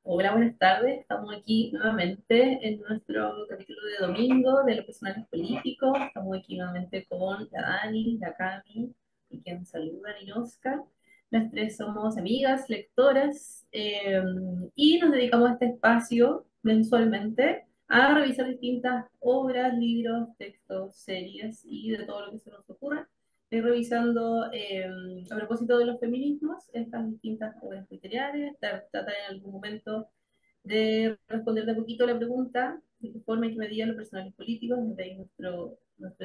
Hola, buenas tardes. Estamos aquí nuevamente en nuestro capítulo de domingo de los personajes políticos. Estamos aquí nuevamente con la Dani, la Cami y quien saluda, Ninoska. Las tres somos amigas, lectoras, y nos dedicamos a este espacio mensualmente a revisar distintas obras, libros, textos, series y de todo lo que se nos ocurra. Estoy revisando, a propósito de los feminismos, estas distintas obras literarias, tratar en algún momento de responder de poquito la pregunta de qué forma hay que medir a los personajes políticos, desde ahí nuestro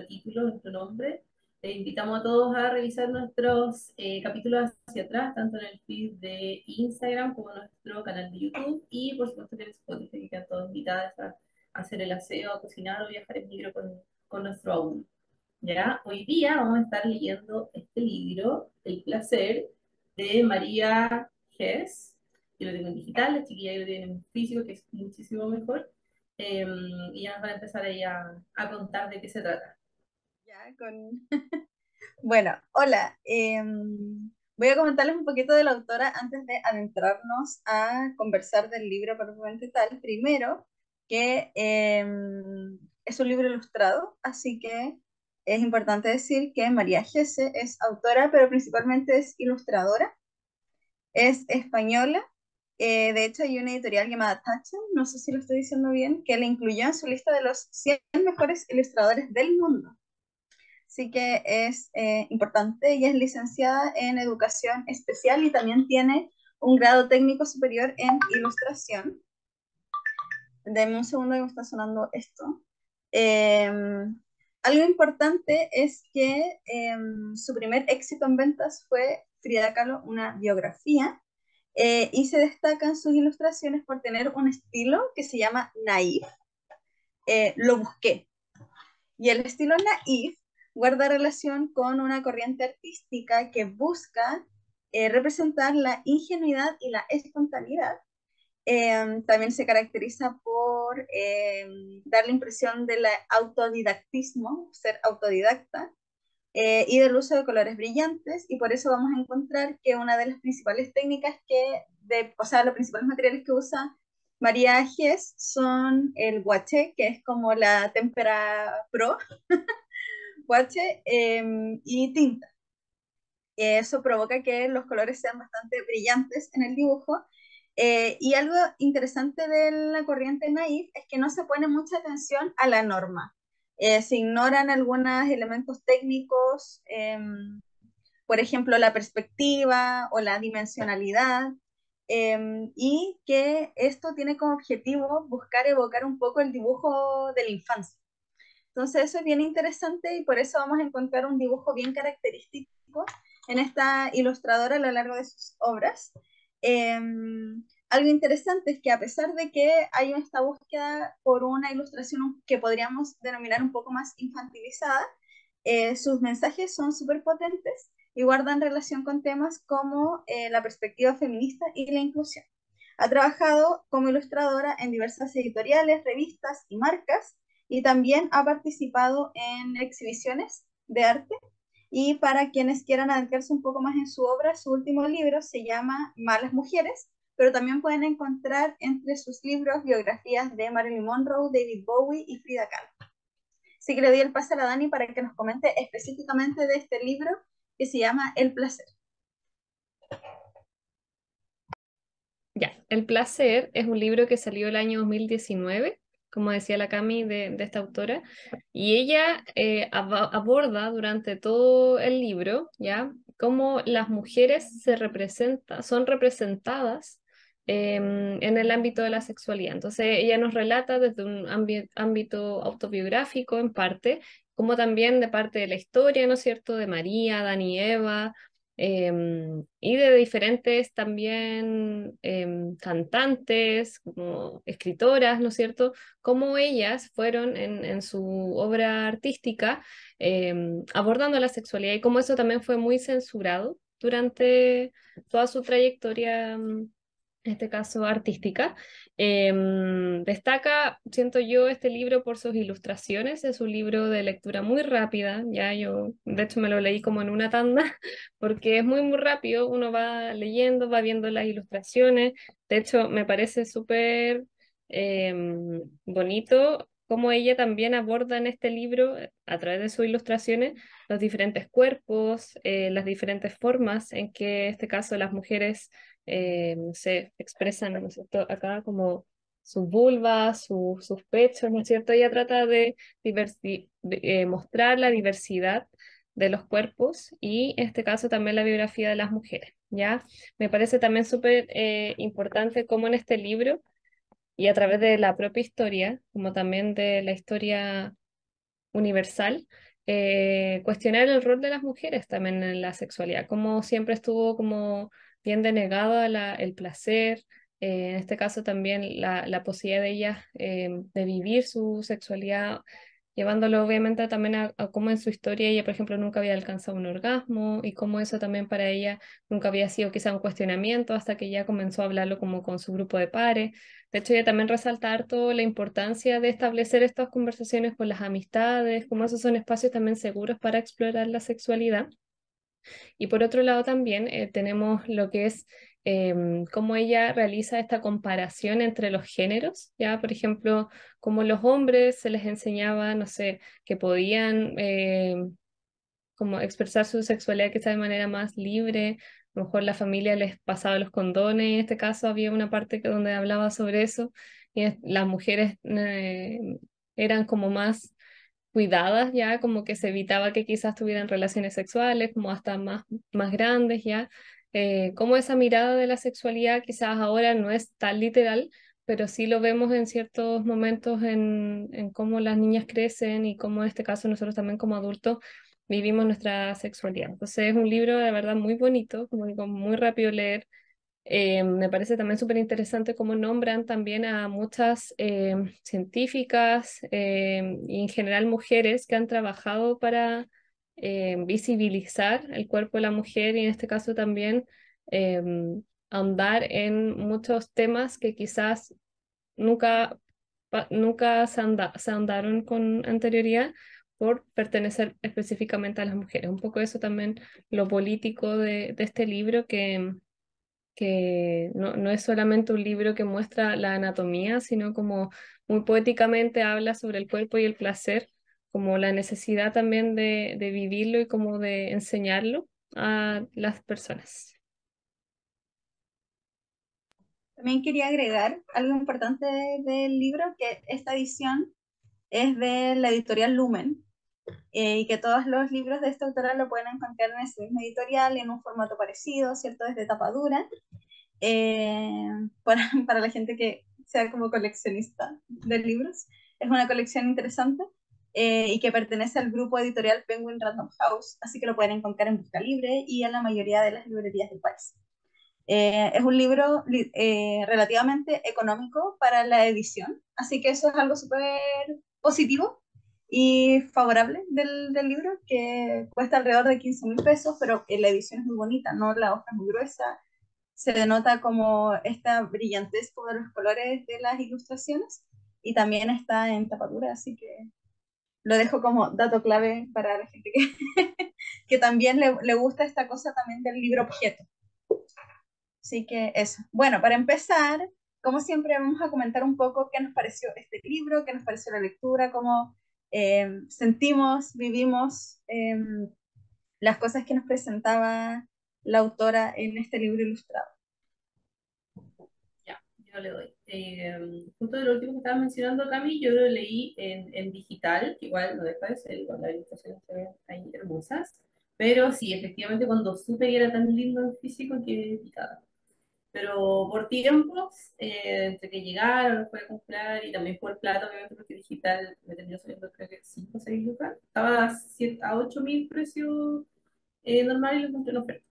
título, nuestro nombre. Invitamos a todos a revisar nuestros capítulos hacia atrás, tanto en el feed de Instagram como en nuestro canal de YouTube, y por supuesto que en Spotify, que quedan todos invitadas a hacer el aseo, a cocinar o viajar en micro con nuestro audio. ¿Ya? Hoy día vamos a estar leyendo este libro, El placer, de María Hess. Yo lo tengo en digital, la chiquilla lo tiene en físico, que es muchísimo mejor. Eh, y ya nos van a empezar ahí a contar de qué se trata. Ya, Bueno, hola. Voy a comentarles un poquito de la autora antes de adentrarnos a conversar del libro propiamente tal. Primero, que es un libro ilustrado, así que es importante decir que María Gese es autora, pero principalmente es ilustradora. Es española. De hecho, hay una editorial llamada Tachen, no sé si lo estoy diciendo bien, que la incluyó en su lista de los 100 mejores ilustradores del mundo. Sí que es importante. Ella es licenciada en educación especial y también tiene un grado técnico superior en ilustración. Deme un segundo que me está sonando esto. Eh, Algo importante es que su primer éxito en ventas fue Frida Kahlo, una biografía, y se destacan sus ilustraciones por tener un estilo que se llama naif. Lo busqué, y el estilo naif guarda relación con una corriente artística que busca representar la ingenuidad y la espontaneidad. También se caracteriza por dar la impresión del autodidactismo, ser autodidacta, y del uso de colores brillantes, y por eso vamos a encontrar que una de las principales técnicas o sea, los principales materiales que usa María Gess son el guaché, que es como la témpera pro, guache, y tinta. Eso provoca que los colores sean bastante brillantes en el dibujo. Y algo interesante de la corriente naif es que no se pone mucha atención a la norma. Se ignoran algunos elementos técnicos, por ejemplo, la perspectiva o la dimensionalidad, y que esto tiene como objetivo buscar evocar un poco el dibujo de la infancia. Entonces eso es bien interesante y por eso vamos a encontrar un dibujo bien característico en esta ilustradora a lo largo de sus obras. Eh, Algo interesante es que a pesar de que hay esta búsqueda por una ilustración que podríamos denominar un poco más infantilizada, sus mensajes son súper potentes y guardan relación con temas como la perspectiva feminista y la inclusión. Ha trabajado como ilustradora en diversas editoriales, revistas y marcas, y también ha participado en exhibiciones de arte. Y para quienes quieran adentrarse un poco más en su obra, su último libro se llama Malas Mujeres, pero también pueden encontrar entre sus libros biografías de Marilyn Monroe, David Bowie y Frida Kahlo. Así que le doy el pase a la Dani para que nos comente específicamente de este libro que se llama El placer. Ya, El placer es un libro que salió el año 2019, como decía la Cami de esta autora, y ella aborda durante todo el libro, ¿ya? Cómo las mujeres son representadas en el ámbito de la sexualidad. Entonces, ella nos relata desde un ámbito autobiográfico en parte, como también de parte de la historia, ¿no es cierto?, de María, Adán y Eva, y de diferentes también cantantes, como escritoras, ¿no es cierto? Cómo ellas fueron en su obra artística abordando la sexualidad y cómo eso también fue muy censurado durante toda su trayectoria en este caso artística. Destaca, siento yo, este libro por sus ilustraciones. Es un libro de lectura muy rápida, ya yo de hecho me lo leí como en una tanda, porque es muy rápido, uno va leyendo, va viendo las ilustraciones. De hecho, me parece súper bonito cómo ella también aborda en este libro, a través de sus ilustraciones, los diferentes cuerpos, las diferentes formas en que, en este caso, las mujeres no sé, expresan, ¿no es cierto? Acá como sus vulvas, sus pechos, ¿no es cierto? Ella trata de, mostrar la diversidad de los cuerpos y en este caso también la biografía de las mujeres, ¿ya? Me parece también súper importante cómo en este libro y a través de la propia historia, como también de la historia universal, cuestionar el rol de las mujeres también en la sexualidad, como siempre estuvo como bien denegado a el placer, en este caso también la posibilidad de ellas de vivir su sexualidad, llevándolo obviamente también a cómo en su historia ella, por ejemplo, nunca había alcanzado un orgasmo y cómo eso también para ella nunca había sido quizá un cuestionamiento hasta que ya comenzó a hablarlo como con su grupo de pares. De hecho, ella también resalta harto la importancia de establecer estas conversaciones con las amistades, como esos son espacios también seguros para explorar la sexualidad. Y por otro lado también tenemos lo que es cómo ella realiza esta comparación entre los géneros, ya, por ejemplo, cómo los hombres se les enseñaba, no sé, que podían como expresar su sexualidad quizá de manera más libre. A lo mejor la familia les pasaba los condones, en este caso había una parte donde hablaba sobre eso, y las mujeres eran como más cuidadas ya, como que se evitaba que quizás tuvieran relaciones sexuales, como hasta más grandes ya. Como esa mirada de la sexualidad quizás ahora no es tan literal, pero sí lo vemos en ciertos momentos en cómo las niñas crecen y cómo en este caso nosotros también como adultos vivimos nuestra sexualidad. Entonces es un libro de verdad muy bonito, como digo, muy rápido de leer. Me parece también súper interesante cómo nombran también a muchas científicas y en general mujeres que han trabajado para visibilizar el cuerpo de la mujer y en este caso también eh, ahondar en muchos temas que quizás nunca, nunca se ahondaron con anterioridad por pertenecer específicamente a las mujeres. Un poco eso también lo político de este libro que no es solamente un libro que muestra la anatomía, sino como muy poéticamente habla sobre el cuerpo y el placer, como la necesidad también de vivirlo y como de enseñarlo a las personas. También quería agregar algo importante del libro, que esta edición es de la editorial Lumen, y que todos los libros de esta autora lo pueden encontrar en esta misma editorial en un formato parecido, ¿cierto? Desde tapa dura, eh, para la gente que sea como coleccionista de libros. Es una colección interesante y que pertenece al grupo editorial Penguin Random House, así que lo pueden encontrar en Busca Libre y en la mayoría de las librerías del país. Es un libro relativamente económico para la edición, así que eso es algo súper positivo y favorable del libro, que cuesta alrededor de 15.000 pesos, pero la edición es muy bonita, ¿no? La hoja es muy gruesa, se denota como esta brillantez por los colores de las ilustraciones y también está en tapadura, así que lo dejo como dato clave para la gente que, que también le gusta esta cosa también del libro objeto. Así que eso. Bueno, para empezar, como siempre, vamos a comentar un poco qué nos pareció este libro, qué nos pareció la lectura, cómo sentimos, vivimos las cosas que nos presentaba la autora en este libro ilustrado. Ya, yo le doy. Justo de lo último que estaba mencionando, Cami, yo lo leí en digital, que igual no deja de ser, igual las ilustraciones se ven ahí hermosas, pero sí, efectivamente cuando supe que era tan lindo en físico que picaba. Pero por tiempos, entre que llegaron, lo fue a comprar y también por plata, obviamente, porque digital me terminó saliendo creo que 5 o 6 lucas. Estaba a 8.000 precio normal y lo encontré en oferta.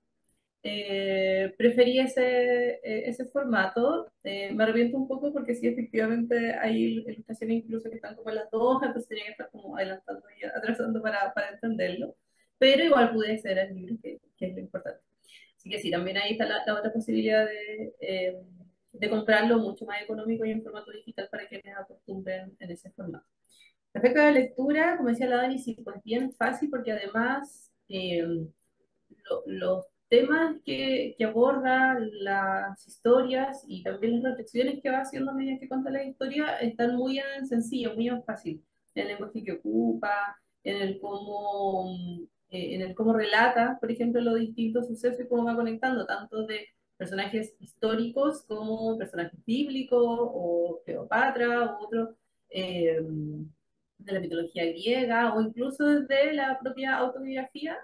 Preferí ese formato. Me arrepiento un poco porque sí, efectivamente hay ilustraciones incluso que están como en las dos hojas, entonces tenía que estar como adelantando y atrasando para entenderlo. Pero igual pude acceder al libro, que es lo importante. Así que sí, también ahí está la otra posibilidad de comprarlo mucho más económico y en formato digital para que les acostumbren en ese formato. Respecto a la lectura, como decía la Dani, sí, pues bien fácil porque además los temas que aborda, las historias y también las reflexiones que va haciendo a medida que cuenta la historia están muy en sencillo, muy en fácil. En el lenguaje que ocupa, en el cómo relata, por ejemplo, los distintos sucesos y cómo va conectando, tanto de personajes históricos como personajes bíblicos o Cleopatra o otros. eh, de la mitología griega o incluso desde la propia autobiografía,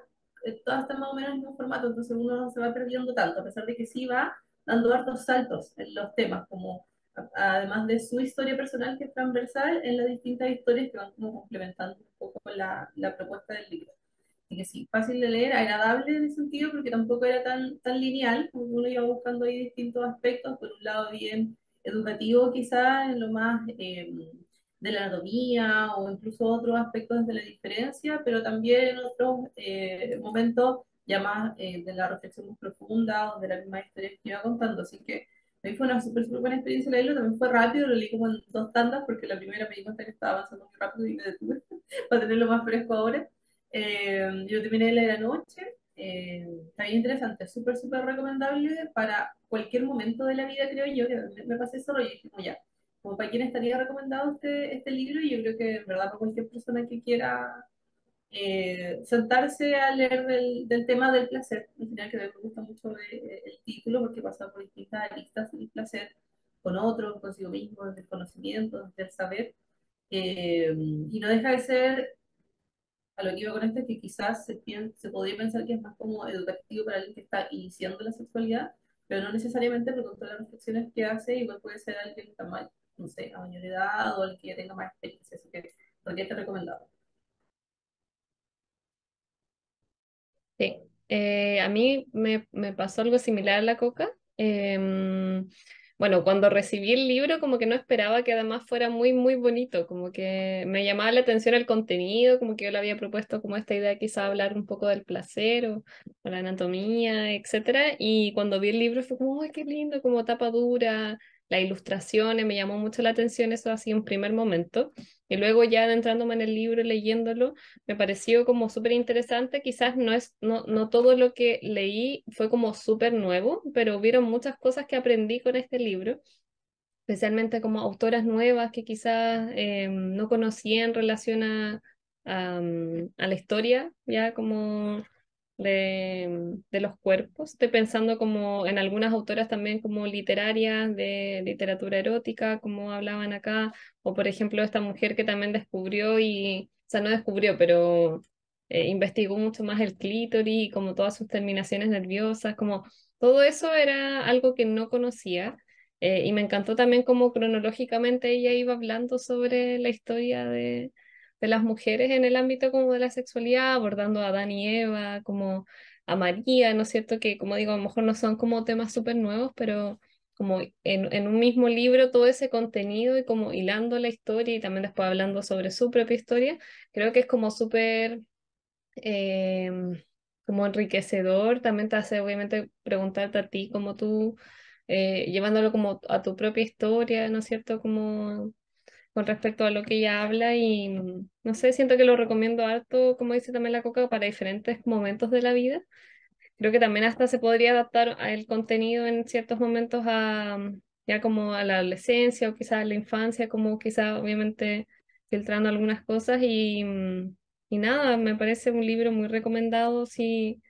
todas están más o menos en el mismo formato, entonces uno no se va perdiendo tanto, a pesar de que sí va dando hartos saltos en los temas, como además de su historia personal que es transversal, en las distintas historias que van como complementando un poco la propuesta del libro. Así que sí, fácil de leer, agradable en ese sentido, porque tampoco era tan lineal, como uno iba buscando ahí distintos aspectos, por un lado bien educativo quizás, en lo más de la anatomía o incluso otros aspectos de la diferencia, pero también en otros momentos ya más de la reflexión más profunda o de la misma historia que iba contando. Así que a mí fue una súper buena experiencia leerlo, también fue rápido, lo leí como en 2 tandas porque la primera me di cuenta que estaba avanzando muy rápido y me detuve para tenerlo más fresco ahora. Yo terminé de leer anoche, está bien interesante, súper recomendable para cualquier momento de la vida, creo yo, que me pasé solo y dije, como ya, como para quién estaría recomendado este libro, y yo creo que en verdad para cualquier persona que quiera sentarse a leer del tema del placer, en general que me gusta mucho el título porque pasa por distintas aristas del placer, con otros, consigo mismo, desde el conocimiento, desde el saber, y no deja de ser, a lo que iba con esto, es que quizás se podría pensar que es más como educativo para alguien que está iniciando la sexualidad, pero no necesariamente, porque con todas las reflexiones que hace, igual puede ser alguien que está más, no sé, a mayor edad o alguien que ya tenga más experiencia, así que podría estar recomendado. Sí, a mí me pasó algo similar a la Coca. Bueno, cuando recibí el libro, como que no esperaba que además fuera muy bonito, como que me llamaba la atención el contenido, como que yo le había propuesto como esta idea quizá hablar un poco del placer o la anatomía, etcétera, y cuando vi el libro fue como, ¡ay, qué lindo! Como tapa dura, las ilustraciones, me llamó mucho la atención eso así en primer momento, y luego ya adentrándome en el libro, leyéndolo, me pareció como súper interesante. Quizás no todo lo que leí fue como súper nuevo, pero hubieron muchas cosas que aprendí con este libro, especialmente como autoras nuevas que quizás no conocía en relación a la historia, ya como de los cuerpos. Estoy pensando como en algunas autoras también como literarias, de literatura erótica, como hablaban acá, o por ejemplo esta mujer que también descubrió o sea, no descubrió, pero investigó mucho más el clítoris y como todas sus terminaciones nerviosas, como todo eso era algo que no conocía. Y me encantó también como cronológicamente ella iba hablando sobre la historia de las mujeres en el ámbito como de la sexualidad, abordando a Adán y Eva, como a María, ¿no es cierto? Que como digo, a lo mejor no son como temas súper nuevos, pero como en un mismo libro todo ese contenido y como hilando la historia y también después hablando sobre su propia historia, creo que es como súper eh, como enriquecedor. También te hace obviamente preguntarte a ti como tú, llevándolo como a tu propia historia, ¿no es cierto? Como con respecto a lo que ella habla y no sé, siento que lo recomiendo harto, como dice también la Coca, para diferentes momentos de la vida. Creo que también hasta se podría adaptar el contenido en ciertos momentos ya como a la adolescencia o quizás a la infancia, como quizás obviamente filtrando algunas cosas y nada, me parece un libro muy recomendado si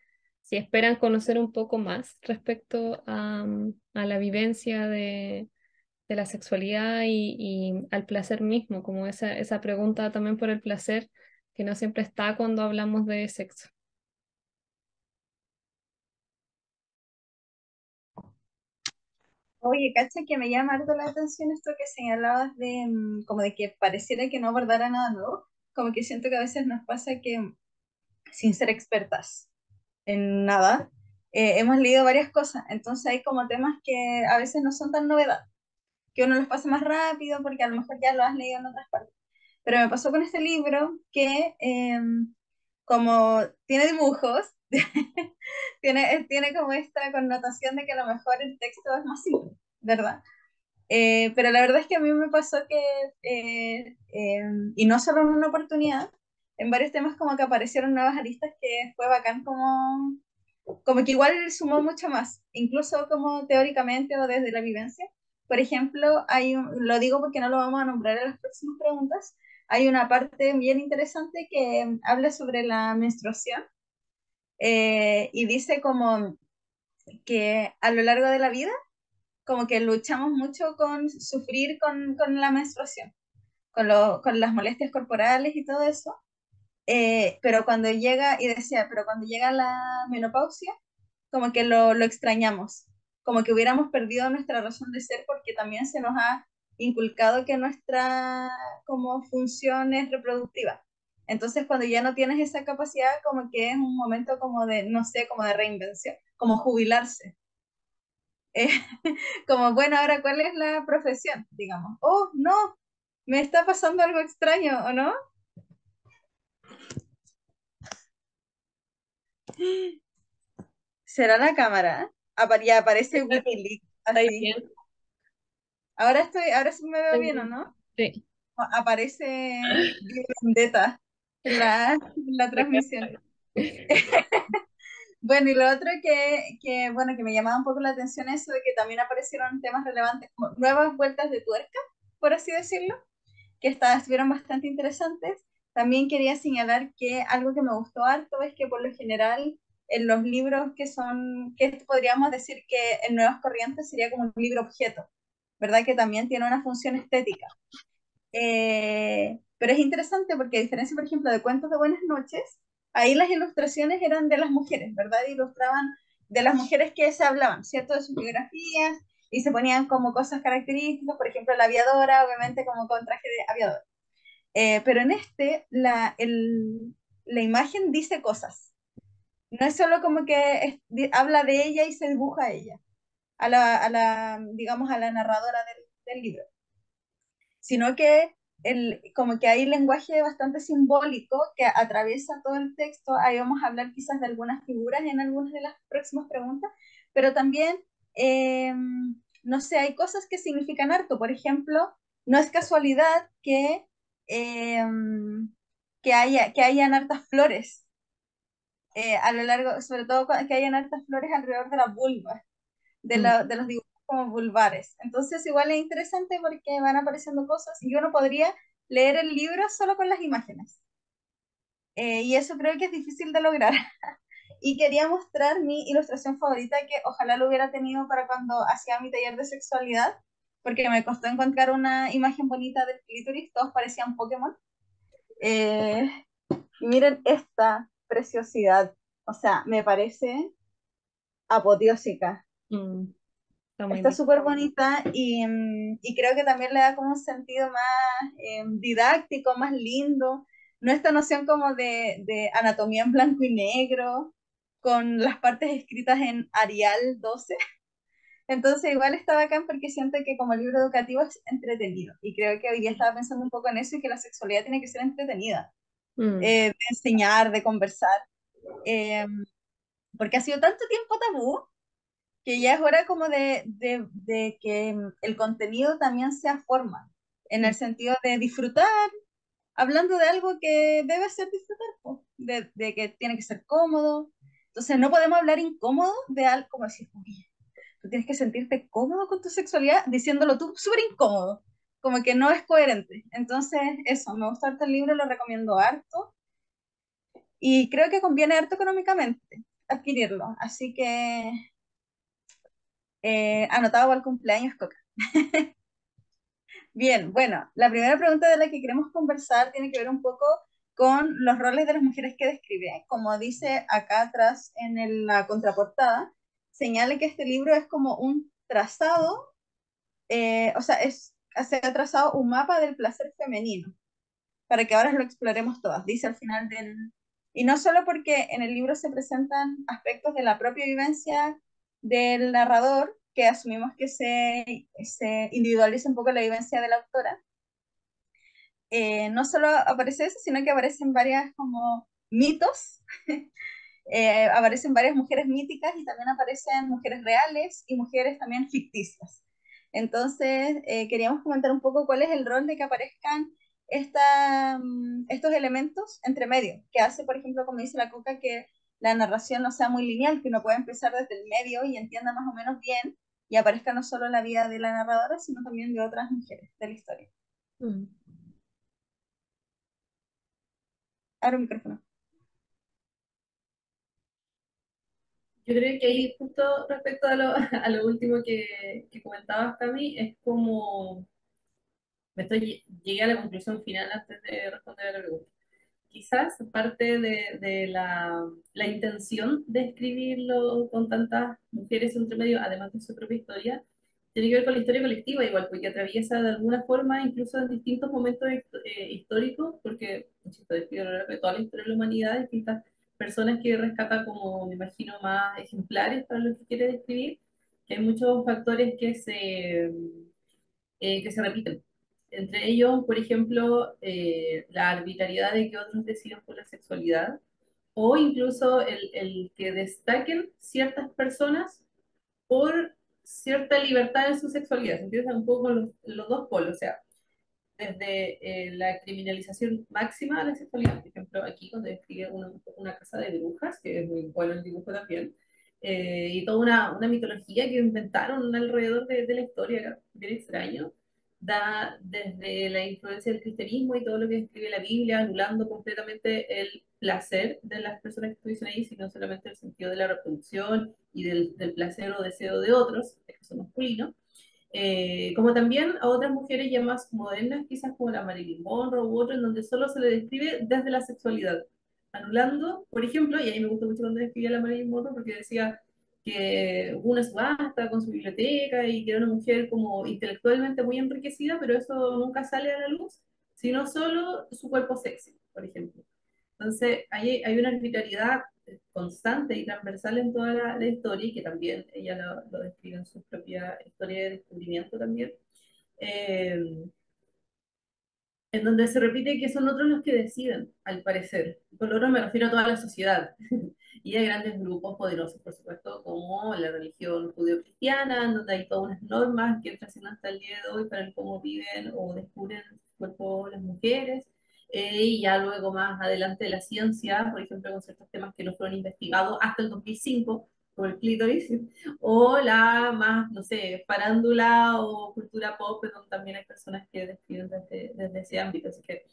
esperan conocer un poco más respecto a la vivencia de la sexualidad y al placer mismo, como esa pregunta también por el placer que no siempre está cuando hablamos de sexo. Oye, cacha que me llama harto la atención esto que señalabas de como de que pareciera que no abordara nada nuevo, como que siento que a veces nos pasa que sin ser expertas en nada, hemos leído varias cosas, entonces hay como temas que a veces no son tan novedad, que uno los pasa más rápido porque a lo mejor ya lo has leído en otras partes. Pero me pasó con este libro que como tiene dibujos, tiene como esta connotación de que a lo mejor el texto es más simple. ¿verdad? Pero la verdad es que a mí me pasó que, y no solo en una oportunidad, en varios temas como que aparecieron nuevas aristas que fue bacán como que igual sumó mucho más, incluso como teóricamente o desde la vivencia. Por ejemplo, lo digo porque no lo vamos a nombrar en las próximas preguntas, hay una parte bien interesante que habla sobre la menstruación y dice como que a lo largo de la vida, como que luchamos mucho con sufrir con la menstruación, con las molestias corporales y todo eso, pero cuando llega, y decía, pero cuando llega la menopausia, como que lo extrañamos, como que hubiéramos perdido nuestra razón de ser porque también se nos ha inculcado que nuestra como función es reproductiva. Entonces, cuando ya no tienes esa capacidad, como que es un momento como de, no sé, como de reinvención, como jubilarse. Eh, como, bueno, ahora, ¿cuál es la profesión? Digamos, oh, no, me está pasando algo extraño, ¿o no? ¿Será la cámara? Ya aparece Wikileaks, ¿Estáis así. bien? Ahora sí me veo ¿Estáis bien, ¿o bien? no? Sí. Aparece V Vendetta en la transmisión. Bueno, y lo otro bueno, que me llamaba un poco la atención eso de que también aparecieron temas relevantes, como nuevas vueltas de tuerca, por así decirlo, que estuvieron bastante interesantes. También quería señalar que algo que me gustó harto es que por lo general en los libros que podríamos decir que en Nuevas Corrientes sería como un libro objeto, ¿verdad? Que también tiene una función estética. Pero es interesante porque a diferencia, por ejemplo, de Cuentos de Buenas noches, ahí las ilustraciones eran de las mujeres, ¿verdad? Ilustraban de las mujeres que se hablaban, ¿cierto? De sus biografías y se ponían como cosas características, por ejemplo, la aviadora, obviamente como con traje de aviador. Pero en la imagen dice cosas. No es solo como que habla de ella y se dibuja a ella, digamos, a la narradora del libro, sino que como que hay lenguaje bastante simbólico que atraviesa todo el texto. Ahí vamos a hablar quizás de algunas figuras en algunas de las próximas preguntas, pero también, eh, no sé, hay cosas que significan harto. Por ejemplo, no es casualidad eh, que hayan hartas flores a lo largo, sobre todo que hayan hartas flores alrededor de las vulvas Mm. de los dibujos como vulvares. Entonces igual es interesante porque van apareciendo cosas y uno podría leer el libro solo con las imágenes. Y eso creo que es difícil de lograr. Y quería mostrar mi ilustración favorita que ojalá lo hubiera tenido para cuando hacía mi taller de sexualidad, porque me costó encontrar una imagen bonita del clítoris, todos parecían Pokémon. Eh, y miren esta preciosidad, o sea, me parece apoteósica. Mm, está muy Está bien. súper bonita y creo que también le da como un sentido más didáctico, más lindo. No esta noción como de anatomía en blanco y negro, con las partes escritas en Arial 12. Entonces igual está bacán porque siento que como libro educativo es entretenido. Y creo que hoy día estaba pensando un poco en eso y que la sexualidad tiene que ser entretenida, Mm, de enseñar, de conversar. eh, Porque ha sido tanto tiempo tabú que ya es hora como de que el contenido también sea forma, en el mm, sentido de disfrutar, hablando de algo que debe ser disfrutar, po, de que tiene que ser cómodo. Entonces no podemos hablar incómodo de algo como decir, oye, tú tienes que sentirte cómodo con tu sexualidad diciéndolo tú súper incómodo, como que no es coherente. Entonces eso, me gusta harto el libro, lo recomiendo harto y creo que conviene harto económicamente adquirirlo. Así que anotado para el cumpleaños, Coca. Bien, bueno, la primera pregunta de la que queremos conversar tiene que ver un poco con los roles de las mujeres que describe. Como dice acá atrás en la contraportada, señala que este libro es como un trazado, o sea, se ha trazado un mapa del placer femenino, para que ahora lo exploremos todas, dice al final del... Y no solo porque en el libro se presentan aspectos de la propia vivencia del narrador, que asumimos que se individualiza un poco la vivencia de la autora, no solo aparece eso, sino que aparecen varias como mitos, aparecen varias mujeres míticas y también aparecen mujeres reales y mujeres también ficticias. Entonces, queríamos comentar un poco cuál es el rol de que aparezcan estos elementos entre medio, que hace, por ejemplo, como dice la Coca, que la narración no sea muy lineal, que uno pueda empezar desde el medio y entienda más o menos bien, y aparezca no solo la vida de la narradora, sino también de otras mujeres de la historia. Mm. Abro micrófono. Yo creo que ahí, justo respecto a a lo último que comentabas, Cami, es como, llegué a la conclusión final antes de responder a la pregunta. Quizás parte de la intención de escribirlo con tantas mujeres entre medio, además de su propia historia, tiene que ver con la historia colectiva igual, porque atraviesa de alguna forma, incluso en distintos momentos históricos, porque, insisto, describe a lo largo de toda la historia de la humanidad, distintas personas que rescata como, me imagino, más ejemplares para lo que quiere describir, que hay muchos factores que se repiten. Entre ellos, por ejemplo, la arbitrariedad de que otros decidan por la sexualidad, o incluso el que destaquen ciertas personas por cierta libertad en su sexualidad. Se empiezan un poco los dos polos, o sea, desde la criminalización máxima de la sexualidad, por ejemplo, aquí cuando describe una casa de brujas, que es muy bueno el dibujo también, y toda una mitología que inventaron alrededor de la historia, era bien extraño, da desde la influencia del cristianismo y todo lo que describe la Biblia, anulando completamente el placer de las personas que estuviesen ahí, sino solamente el sentido de la reproducción y del placer o deseo de otros, que son masculinos, como también a otras mujeres ya más modernas, quizás como la Marilyn Monroe u otro, en donde solo se le describe desde la sexualidad, anulando, por ejemplo, y a mí me gustó mucho cuando describía a la Marilyn Monroe porque decía que hubo una subasta con su biblioteca y que era una mujer como intelectualmente muy enriquecida, pero eso nunca sale a la luz, sino solo su cuerpo sexy, por ejemplo. Entonces, hay una arbitrariedad constante y transversal en toda la historia, y que también ella lo describe en su propia historia de descubrimiento también, eh, en donde se repite que son otros los que deciden, al parecer. Por lo otro me refiero a toda la sociedad y a grandes grupos poderosos, por supuesto, como la religión judeo-cristiana, en donde hay todas unas normas que trascienden hasta el día de hoy para el cómo viven o descubren su cuerpo las mujeres. Y ya luego más adelante la ciencia, por ejemplo, con ciertos temas que no fueron investigados hasta el 2005, como el clítoris, o la más, no sé, farándula o cultura pop, donde también hay personas que describen desde ese ámbito. Así que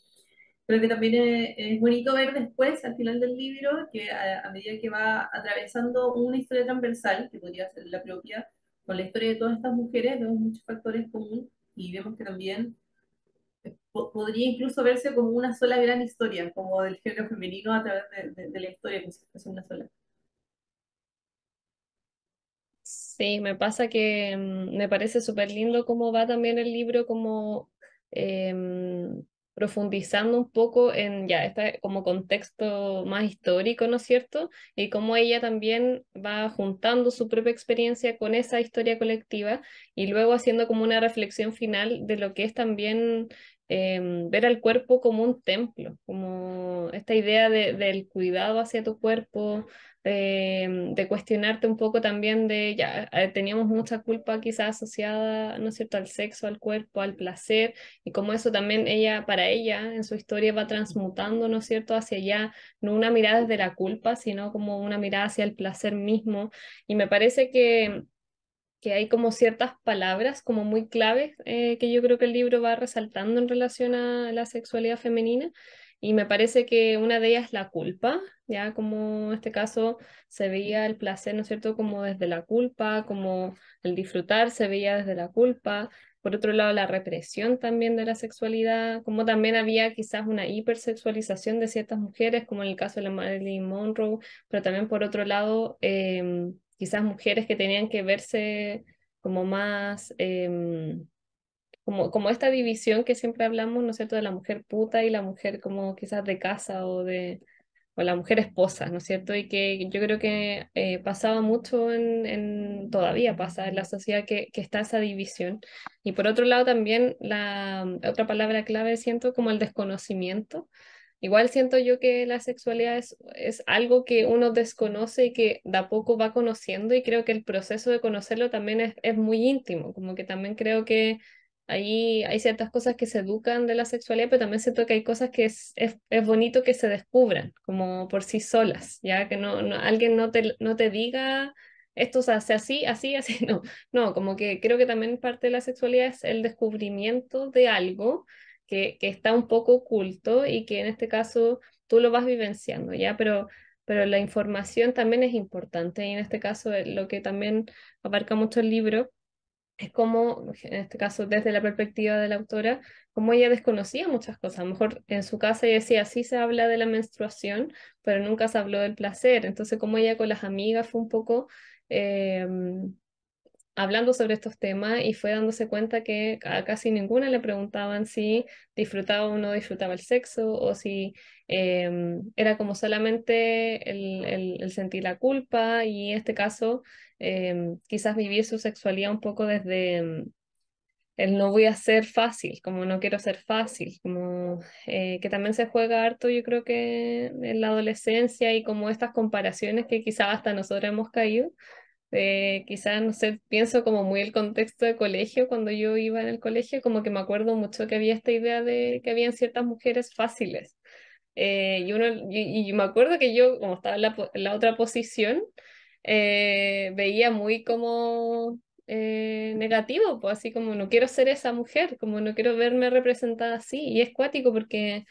creo que también es bonito ver después, al final del libro, que a medida que va atravesando una historia transversal, que podría ser la propia, con la historia de todas estas mujeres, vemos muchos factores comunes y vemos que también podría incluso verse como una sola gran historia, como del género femenino a través de la historia, como si fuese una sola. Sí, me pasa que me parece súper lindo cómo va también el libro, como profundizando un poco en ya este como contexto más histórico, ¿no es cierto? Y cómo ella también va juntando su propia experiencia con esa historia colectiva y luego haciendo como una reflexión final de lo que es también ver al cuerpo como un templo, como esta idea del cuidado hacia tu cuerpo, de cuestionarte un poco también de, ya, teníamos mucha culpa quizás asociada, ¿no es cierto?, al sexo, al cuerpo, al placer, y como eso también ella, para ella, en su historia va transmutando, ¿no es cierto?, hacia allá, no una mirada desde la culpa, sino como una mirada hacia el placer mismo, y me parece que hay como ciertas palabras como muy claves que yo creo que el libro va resaltando en relación a la sexualidad femenina. Y me parece que una de ellas es la culpa, ya como en este caso se veía el placer, ¿no es cierto?, como desde la culpa, como el disfrutar se veía desde la culpa. Por otro lado, la represión también de la sexualidad, como también había quizás una hipersexualización de ciertas mujeres, como en el caso de la Marilyn Monroe, pero también por otro lado, quizás mujeres que tenían que verse como más, como esta división que siempre hablamos, ¿no es cierto?, de la mujer puta y la mujer como quizás de casa o la mujer esposa, ¿no es cierto? Y que yo creo que pasaba mucho todavía pasa en la sociedad que está esa división. Y por otro lado también la otra palabra clave siento como el desconocimiento igual siento yo que la sexualidad es algo que uno desconoce y que de a poco va conociendo y creo que el proceso de conocerlo también es muy íntimo, como que también creo que ahí hay ciertas cosas que se educan de la sexualidad, pero también siento que hay cosas que es bonito que se descubran, como por sí solas, ya que alguien no te diga esto se hace así, así, así, no, no, como que creo que también parte de la sexualidad es el descubrimiento de algo que está un poco oculto y que en este caso tú lo vas vivenciando, ¿ya? Pero la información también es importante y en este caso lo que también abarca mucho el libro es como, en este caso desde la perspectiva de la autora, como ella desconocía muchas cosas. A lo mejor en su casa ella decía, sí se habla de la menstruación, pero nunca se habló del placer. Entonces, como ella con las amigas fue un poco eh, hablando sobre estos temas y fue dándose cuenta que a casi ninguna le preguntaban si disfrutaba o no disfrutaba el sexo o si era como solamente el sentir la culpa y en este caso quizás vivir su sexualidad un poco desde el no voy a ser fácil, como no quiero ser fácil, como que también se juega harto yo creo que en la adolescencia y como estas comparaciones que quizás hasta nosotros hemos caído quizás, no sé, pienso como muy el contexto de colegio, cuando yo iba en el colegio, como que me acuerdo mucho que había esta idea de que habían ciertas mujeres fáciles. Y me acuerdo que yo, como estaba en la otra posición, veía muy como negativo, pues así como no quiero ser esa mujer, como no quiero verme representada así. Y es cuático porque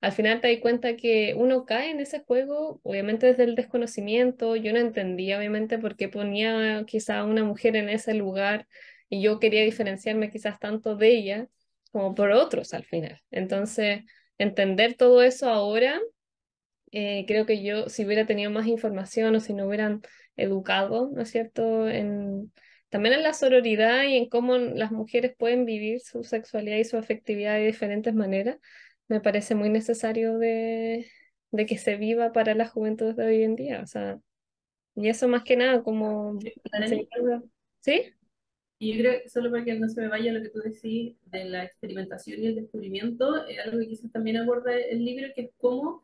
al final te das cuenta que uno cae en ese juego, obviamente desde el desconocimiento. Yo no entendía, obviamente, por qué ponía quizá a una mujer en ese lugar y yo quería diferenciarme quizás tanto de ella como por otros al final. Entonces entender todo eso ahora, creo que yo, si hubiera tenido más información o si no hubieran educado, ¿no es cierto?, también en la sororidad y en cómo las mujeres pueden vivir su sexualidad y su afectividad de diferentes maneras, me parece muy necesario de que se viva para la juventud de hoy en día. O sea, y eso más que nada, como Dani, enseñar. ¿Sí? y yo creo que solo para que no se me vaya lo que tú decís de la experimentación y el descubrimiento, es algo que quizás también aborda el libro, que es cómo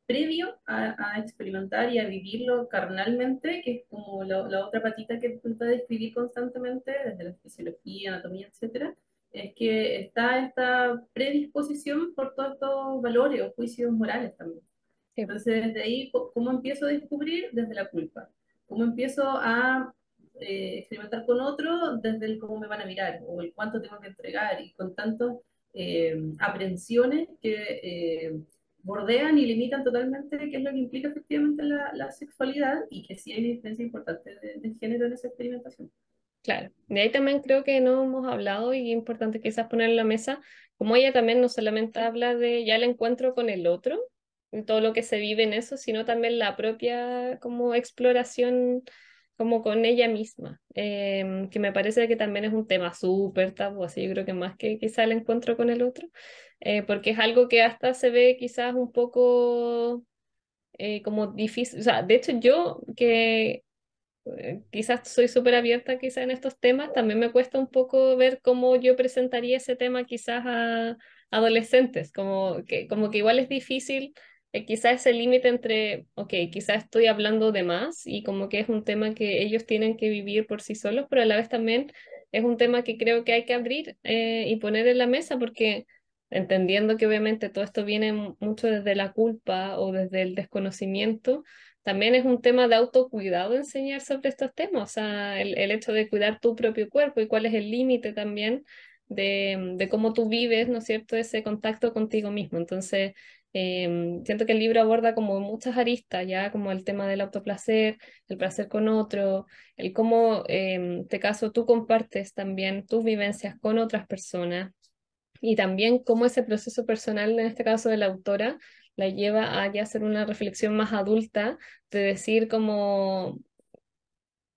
previo a experimentar y a vivirlo carnalmente, que es como la otra patita que intenta describir constantemente desde la fisiología, anatomía, etcétera, es que está esta predisposición por todos estos valores o juicios morales también. Sí, Entonces, desde ahí, ¿cómo empiezo a descubrir? Desde la culpa. ¿Cómo empiezo a experimentar con otro? Desde el cómo me van a mirar o el cuánto tengo que entregar y con tantas aprensiones que bordean y limitan totalmente qué es lo que implica efectivamente la sexualidad y que sí hay una diferencia importante de género en esa experimentación. claro. De ahí también creo que no hemos hablado y es importante quizás poner en la mesa, como ella también no solamente habla de ya el encuentro con el otro y todo lo que se vive en eso, sino también la propia como exploración como con ella misma, que me parece que también es un tema súper tabú, así yo creo que más que quizás el encuentro con el otro, porque es algo que hasta se ve quizás un poco como difícil, o sea, de hecho yo que quizás soy súper abierta quizás en estos temas, también me cuesta un poco ver cómo yo presentaría ese tema quizás a adolescentes, como que igual es difícil quizás ese límite entre, ok, quizás estoy hablando de más y como que es un tema que ellos tienen que vivir por sí solos, pero a la vez también es un tema que creo que hay que abrir y poner en la mesa porque entendiendo que obviamente todo esto viene mucho desde la culpa o desde el desconocimiento, también es un tema de autocuidado enseñar sobre estos temas, o sea, el hecho de cuidar tu propio cuerpo y cuál es el límite también de cómo tú vives, ¿no es cierto?, ese contacto contigo mismo. Entonces, siento que el libro aborda como muchas aristas, ya como el tema del autoplacer, el placer con otro, el cómo, en este caso, tú compartes también tus vivencias con otras personas y también cómo ese proceso personal, en este caso de la autora, la lleva a ya hacer una reflexión más adulta de decir como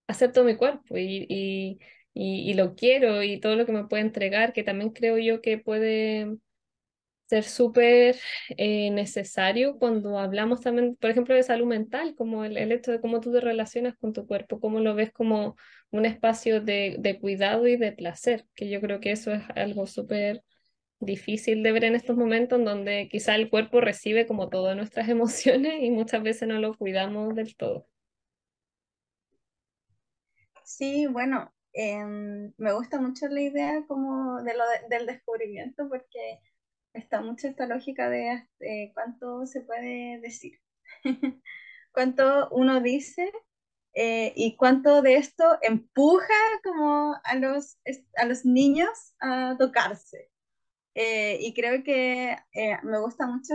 acepto mi cuerpo y lo quiero y todo lo que me puede entregar, que también creo yo que puede ser súper necesario cuando hablamos también, por ejemplo, de salud mental, como el hecho de cómo tú te relacionas con tu cuerpo, cómo lo ves como un espacio de cuidado y de placer, que yo creo que eso es algo súper difícil de ver en estos momentos, en donde quizá el cuerpo recibe como todas nuestras emociones y muchas veces no lo cuidamos del todo. Sí, bueno, me gusta mucho la idea como de del descubrimiento porque está mucho esta lógica de cuánto se puede decir, cuánto uno dice y cuánto de esto empuja como a los niños a tocarse. Y creo que me gusta mucho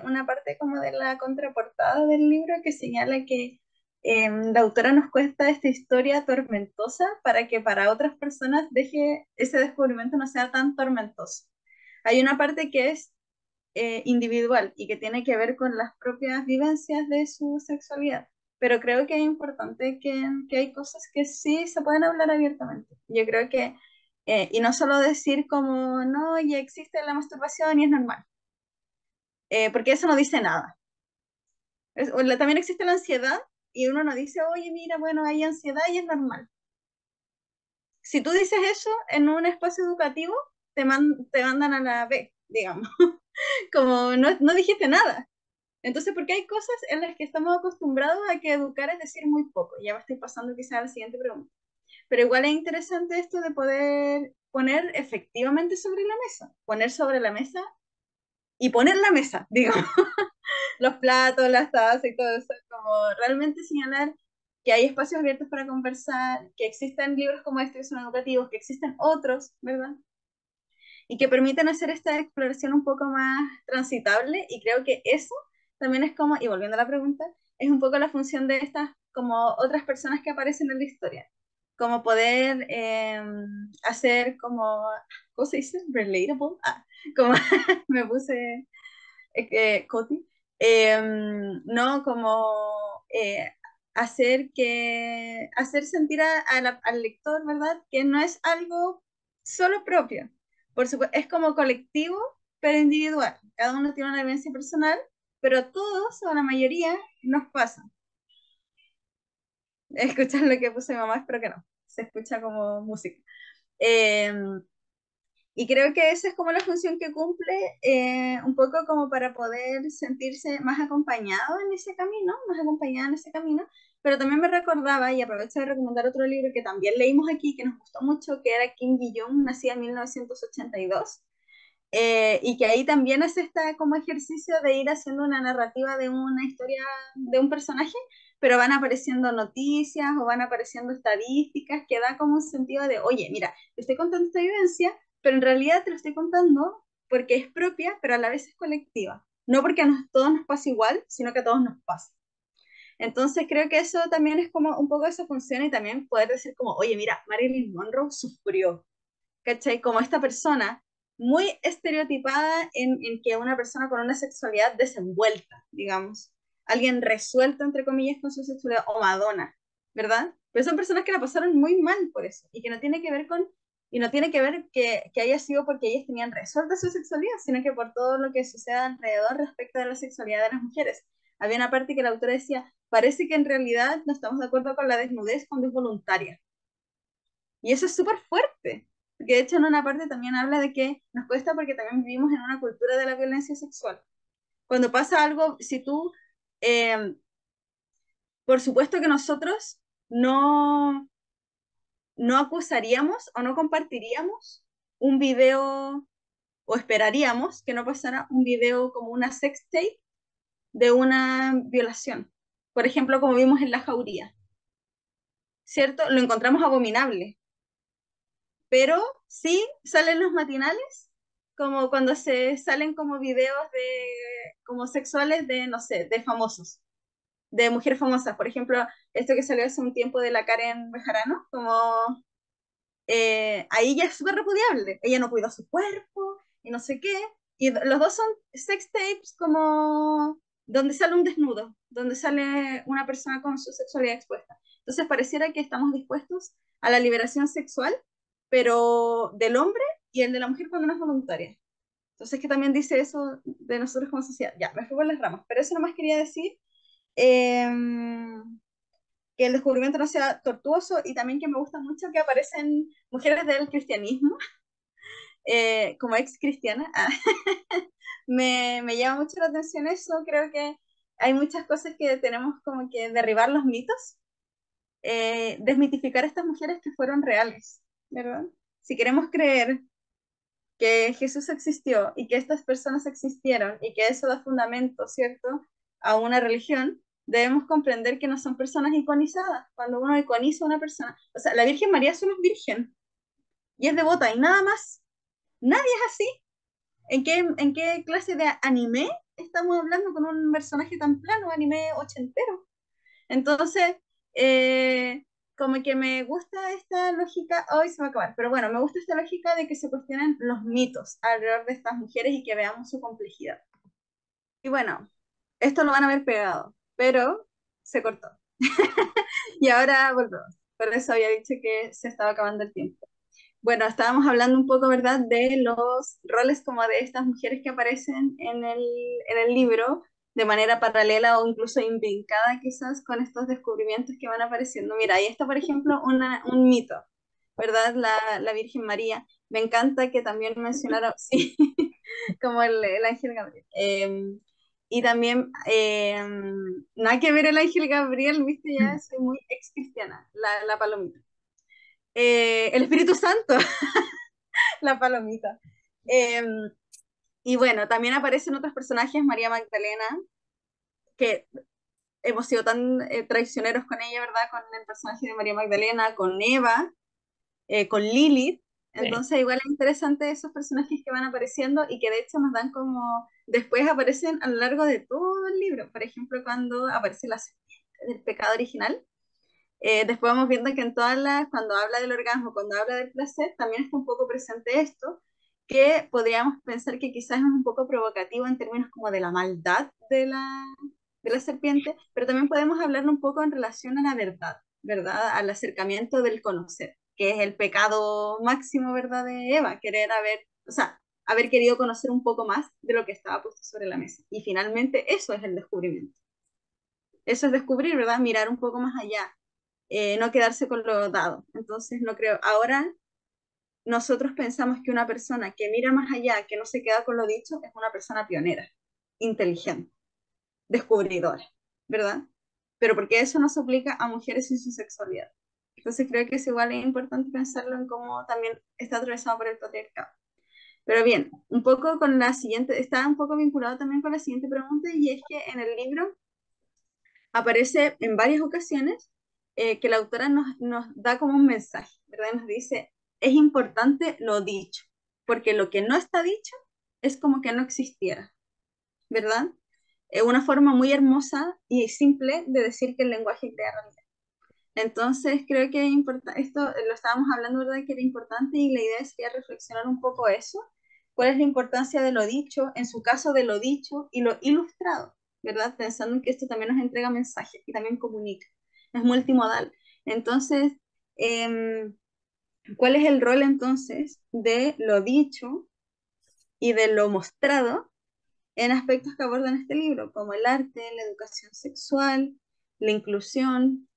una parte como de la contraportada del libro que señala que la autora nos cuenta esta historia tormentosa para que para otras personas deje ese descubrimiento no sea tan tormentoso. Hay una parte que es individual y que tiene que ver con las propias vivencias de su sexualidad, pero creo que es importante que hay cosas que sí se pueden hablar abiertamente. Yo creo que y no solo decir como, no, ya existe la masturbación y es normal, porque eso no dice nada. También existe la ansiedad y uno no dice, oye, mira, bueno, hay ansiedad y es normal. Si tú dices eso en un espacio educativo, te mandan a la B, digamos, como no dijiste nada. Entonces, porque hay cosas en las que estamos acostumbrados a que educar es decir muy poco. Ya me estoy pasando quizá a la siguiente pregunta. Pero igual es interesante esto de poder poner efectivamente sobre la mesa, poner sobre la mesa y poner la mesa, digo, los platos, las tazas y todo eso, como realmente señalar que hay espacios abiertos para conversar, que existen libros como este que son educativos, que existen otros, ¿verdad? Y que permiten hacer esta exploración un poco más transitable y creo que eso también es como, y volviendo a la pregunta, es un poco la función de estas como otras personas que aparecen en la historia, como poder hacer como, ¿cómo se dice? Relatable, como me puse Coti, no como eh, hacer sentir al lector, ¿verdad? Que no es algo solo propio, por supuesto, es como colectivo, pero individual. Cada uno tiene una vivencia personal, pero a todos o a la mayoría nos pasa. Escuchar lo que puse mamá, espero que no. Se escucha como música. Em, y creo que esa es como la función que cumple, un poco como para poder sentirse más acompañado en ese camino, más acompañada en ese camino, pero también me recordaba, y aprovecho de recomendar otro libro que también leímos aquí, que nos gustó mucho, que era Kim Ji-young, nacida en 1982, y que ahí también hace esta como ejercicio de ir haciendo una narrativa de una historia de un personaje, pero van apareciendo noticias o van apareciendo estadísticas que da como un sentido de, oye, mira, te estoy contando esta vivencia, pero en realidad te lo estoy contando porque es propia, pero a la vez es colectiva. No porque a todos nos pasa igual, sino que a todos nos pasa. Entonces creo que eso también es como un poco esa función y también poder decir como, oye, mira, Marilyn Monroe sufrió, ¿cachai? Como esta persona muy estereotipada en que una persona con una sexualidad desenvuelta, digamos, alguien resuelto, entre comillas, con su sexualidad, o Madonna, ¿verdad? Pero son personas que la pasaron muy mal por eso, y que no tiene que ver con, y no tiene que ver que haya sido porque ellas tenían resuelta su sexualidad, sino que por todo lo que sucede alrededor respecto de la sexualidad de las mujeres. Había una parte que la autora decía, parece que en realidad no estamos de acuerdo con la desnudez cuando es voluntaria. Y eso es súper fuerte, porque de hecho en una parte también habla de que nos cuesta porque también vivimos en una cultura de la violencia sexual. Cuando pasa algo, si tú, eh, por supuesto que nosotros no, no acusaríamos o no compartiríamos un video o esperaríamos que no pasara un video como una sex tape de una violación. Por ejemplo, como vimos en La Jauría, ¿cierto? Lo encontramos abominable, pero sí salen los matinales, como cuando se salen como videos de, como sexuales de, no sé, de famosos, de mujeres famosas. Por ejemplo, esto que salió hace un tiempo de la Karen Bejarano, como ahí ya es súper repudiable. Ella no cuidó su cuerpo y no sé qué. Y los dos son sex tapes como donde sale un desnudo, donde sale una persona con su sexualidad expuesta. Entonces pareciera que estamos dispuestos a la liberación sexual, pero del hombre y el de la mujer cuando no es voluntaria. Entonces que también dice eso de nosotros como sociedad. Ya, me fui por las ramas, pero eso nomás quería decir. eh, que el descubrimiento no sea tortuoso y también que me gusta mucho que aparecen mujeres del cristianismo como ex cristiana, me llama mucho la atención eso. Creo que hay muchas cosas que tenemos como que derribar los mitos, desmitificar a estas mujeres que fueron reales, ¿verdad? Si queremos creer que Jesús existió y que estas personas existieron y que eso da fundamento, ¿cierto?, a una religión, debemos comprender que no son personas iconizadas. Cuando uno iconiza a una persona, o sea, la Virgen María solo es virgen y es devota y nada más. Nadie es así. ¿En qué clase de anime estamos hablando con un personaje tan plano, anime ochentero? Entonces, eh, como que me gusta esta lógica, hoy se va a acabar, pero bueno, me gusta esta lógica de que se cuestionen los mitos alrededor de estas mujeres y que veamos su complejidad. Y bueno, esto lo van a ver pegado, pero se cortó. Y ahora volvemos. Por eso había dicho que se estaba acabando el tiempo. Bueno, estábamos hablando un poco, ¿verdad?, de los roles como de estas mujeres que aparecen en el libro de manera paralela o incluso imbrincada quizás con estos descubrimientos que van apareciendo. Mira, ahí está, por ejemplo, un mito, ¿verdad? La Virgen María. Me encanta que también mencionaron, sí, como el ángel Gabriel. Y también, nada que ver el ángel Gabriel, viste, ya soy muy ex cristiana, la palomita. El Espíritu Santo, la palomita. Eh, y bueno, también aparecen otros personajes, María Magdalena, que hemos sido tan traicioneros con ella, ¿verdad? Con el personaje de María Magdalena, con Eva, con Lilith. Sí. Entonces, igual es interesante esos personajes que van apareciendo y que de hecho nos dan como. Después aparecen a lo largo de todo el libro. Por ejemplo, cuando aparece la serpiente del pecado original. Después vamos viendo que en todas las, cuando habla del orgasmo, cuando habla del placer, también está un poco presente esto, que podríamos pensar que quizás es un poco provocativo en términos como de la maldad de la serpiente, pero también podemos hablar un poco en relación a la verdad, ¿verdad? Al acercamiento del conocer, que es el pecado máximo, ¿verdad? De Eva, querer haber, o sea, haber querido conocer un poco más de lo que estaba puesto sobre la mesa. Y finalmente eso es el descubrimiento. Eso es descubrir, ¿verdad? Mirar un poco más allá, no quedarse con lo dado. Entonces, no creo, ahora nosotros pensamos que una persona que mira más allá, que no se queda con lo dicho, es una persona pionera, inteligente, descubridora, ¿verdad? Pero porque eso no se aplica a mujeres y su sexualidad. Entonces creo que es igual es importante pensarlo en cómo también está atravesado por el patriarcado. Pero bien, un poco con la siguiente, está un poco vinculado también con la siguiente pregunta, y es que en el libro aparece en varias ocasiones que la autora nos da como un mensaje, ¿verdad? Nos dice, es importante lo dicho, porque lo que no está dicho es como que no existiera, ¿verdad? Es una forma muy hermosa y simple de decir que el lenguaje crea realidad. Entonces creo que esto lo estábamos hablando, ¿verdad?, que era importante, y la idea sería reflexionar un poco eso. ¿Cuál es la importancia de lo dicho, en su caso de lo dicho y lo ilustrado, ¿verdad? Pensando en que esto también nos entrega mensajes y también comunica, es multimodal. Entonces, em, ¿cuál es el rol entonces de lo dicho y de lo mostrado en aspectos que abordan este libro, como el arte, la educación sexual, la inclusión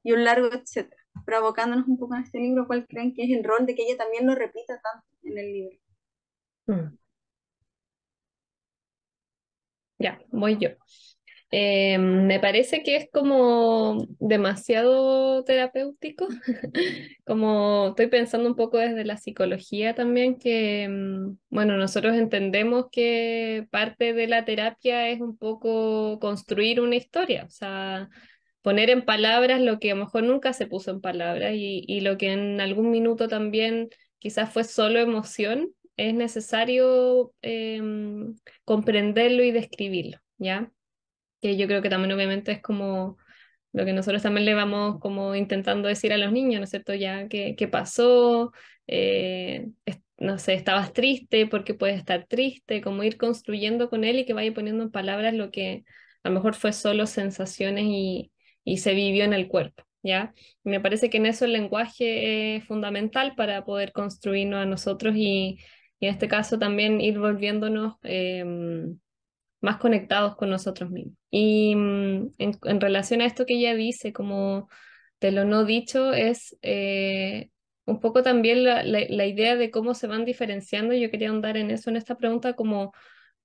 y un largo etcétera? Provocándonos un poco en este libro, ¿cuál creen que es el rol de que ella también lo repita tanto en el libro? Mm. Ya, voy yo. Me parece que es como demasiado terapéutico, como estoy pensando un poco desde la psicología también, que, bueno, nosotros entendemos que parte de la terapia es un poco construir una historia, o sea, poner en palabras lo que a lo mejor nunca se puso en palabras y lo que en algún minuto también quizás fue solo emoción, es necesario comprenderlo y describirlo, ¿ya? Que yo creo que también obviamente es como lo que nosotros también le vamos como intentando decir a los niños, ¿no es cierto? Ya, ¿qué pasó? No sé, estabas triste, ¿por qué puedes estar triste? Como ir construyendo con él y que vaya poniendo en palabras lo que a lo mejor fue solo sensaciones y se vivió en el cuerpo, ¿ya? Y me parece que en eso el lenguaje es fundamental para poder construirnos a nosotros y en este caso también ir volviéndonos más conectados con nosotros mismos. Y en relación a esto que ella dice, como de lo no dicho, es un poco también la idea de cómo se van diferenciando, yo quería ahondar en eso, en esta pregunta, como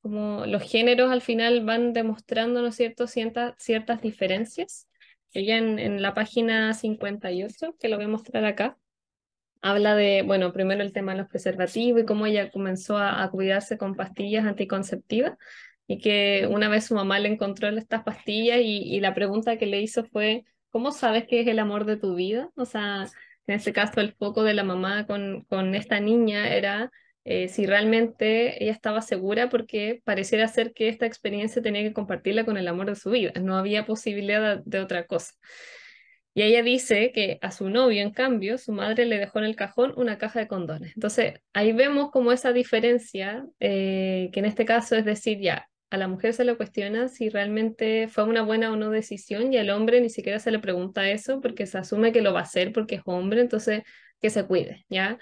los géneros al final van demostrando, ¿no es cierto?, ciertas diferencias. Ella en la página 58, que lo voy a mostrar acá, habla de, bueno, primero el tema de los preservativos y cómo ella comenzó a cuidarse con pastillas anticonceptivas y que una vez su mamá le encontró estas pastillas y la pregunta que le hizo fue, ¿cómo sabes que es el amor de tu vida? O sea, en este caso el foco de la mamá con esta niña era si realmente ella estaba segura porque pareciera ser que esta experiencia tenía que compartirla con el amor de su vida, no había posibilidad de otra cosa. Y ella dice que a su novio, en cambio, su madre le dejó en el cajón una caja de condones. Entonces, ahí vemos como esa diferencia, que en este caso es decir, ya, a la mujer se le cuestiona si realmente fue una buena o no decisión y al hombre ni siquiera se le pregunta eso porque se asume que lo va a hacer porque es hombre, entonces que se cuide, ¿ya?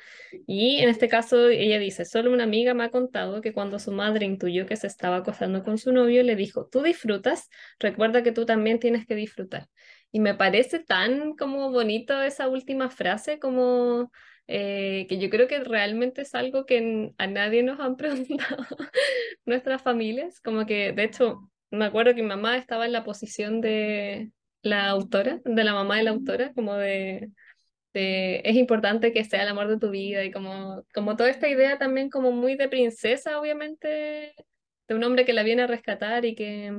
Y en este caso ella dice, solo una amiga me ha contado que cuando su madre intuyó que se estaba acostando con su novio, le dijo, tú disfrutas, recuerda que tú también tienes que disfrutar. Y me parece tan como bonito esa última frase, como que yo creo que realmente es algo que a nadie nos han preguntado nuestras familias. Como que, de hecho, me acuerdo que mi mamá estaba en la posición de la autora, de la mamá de la autora, como de es importante que sea el amor de tu vida y como toda esta idea también como muy de princesa, obviamente, de un hombre que la viene a rescatar y que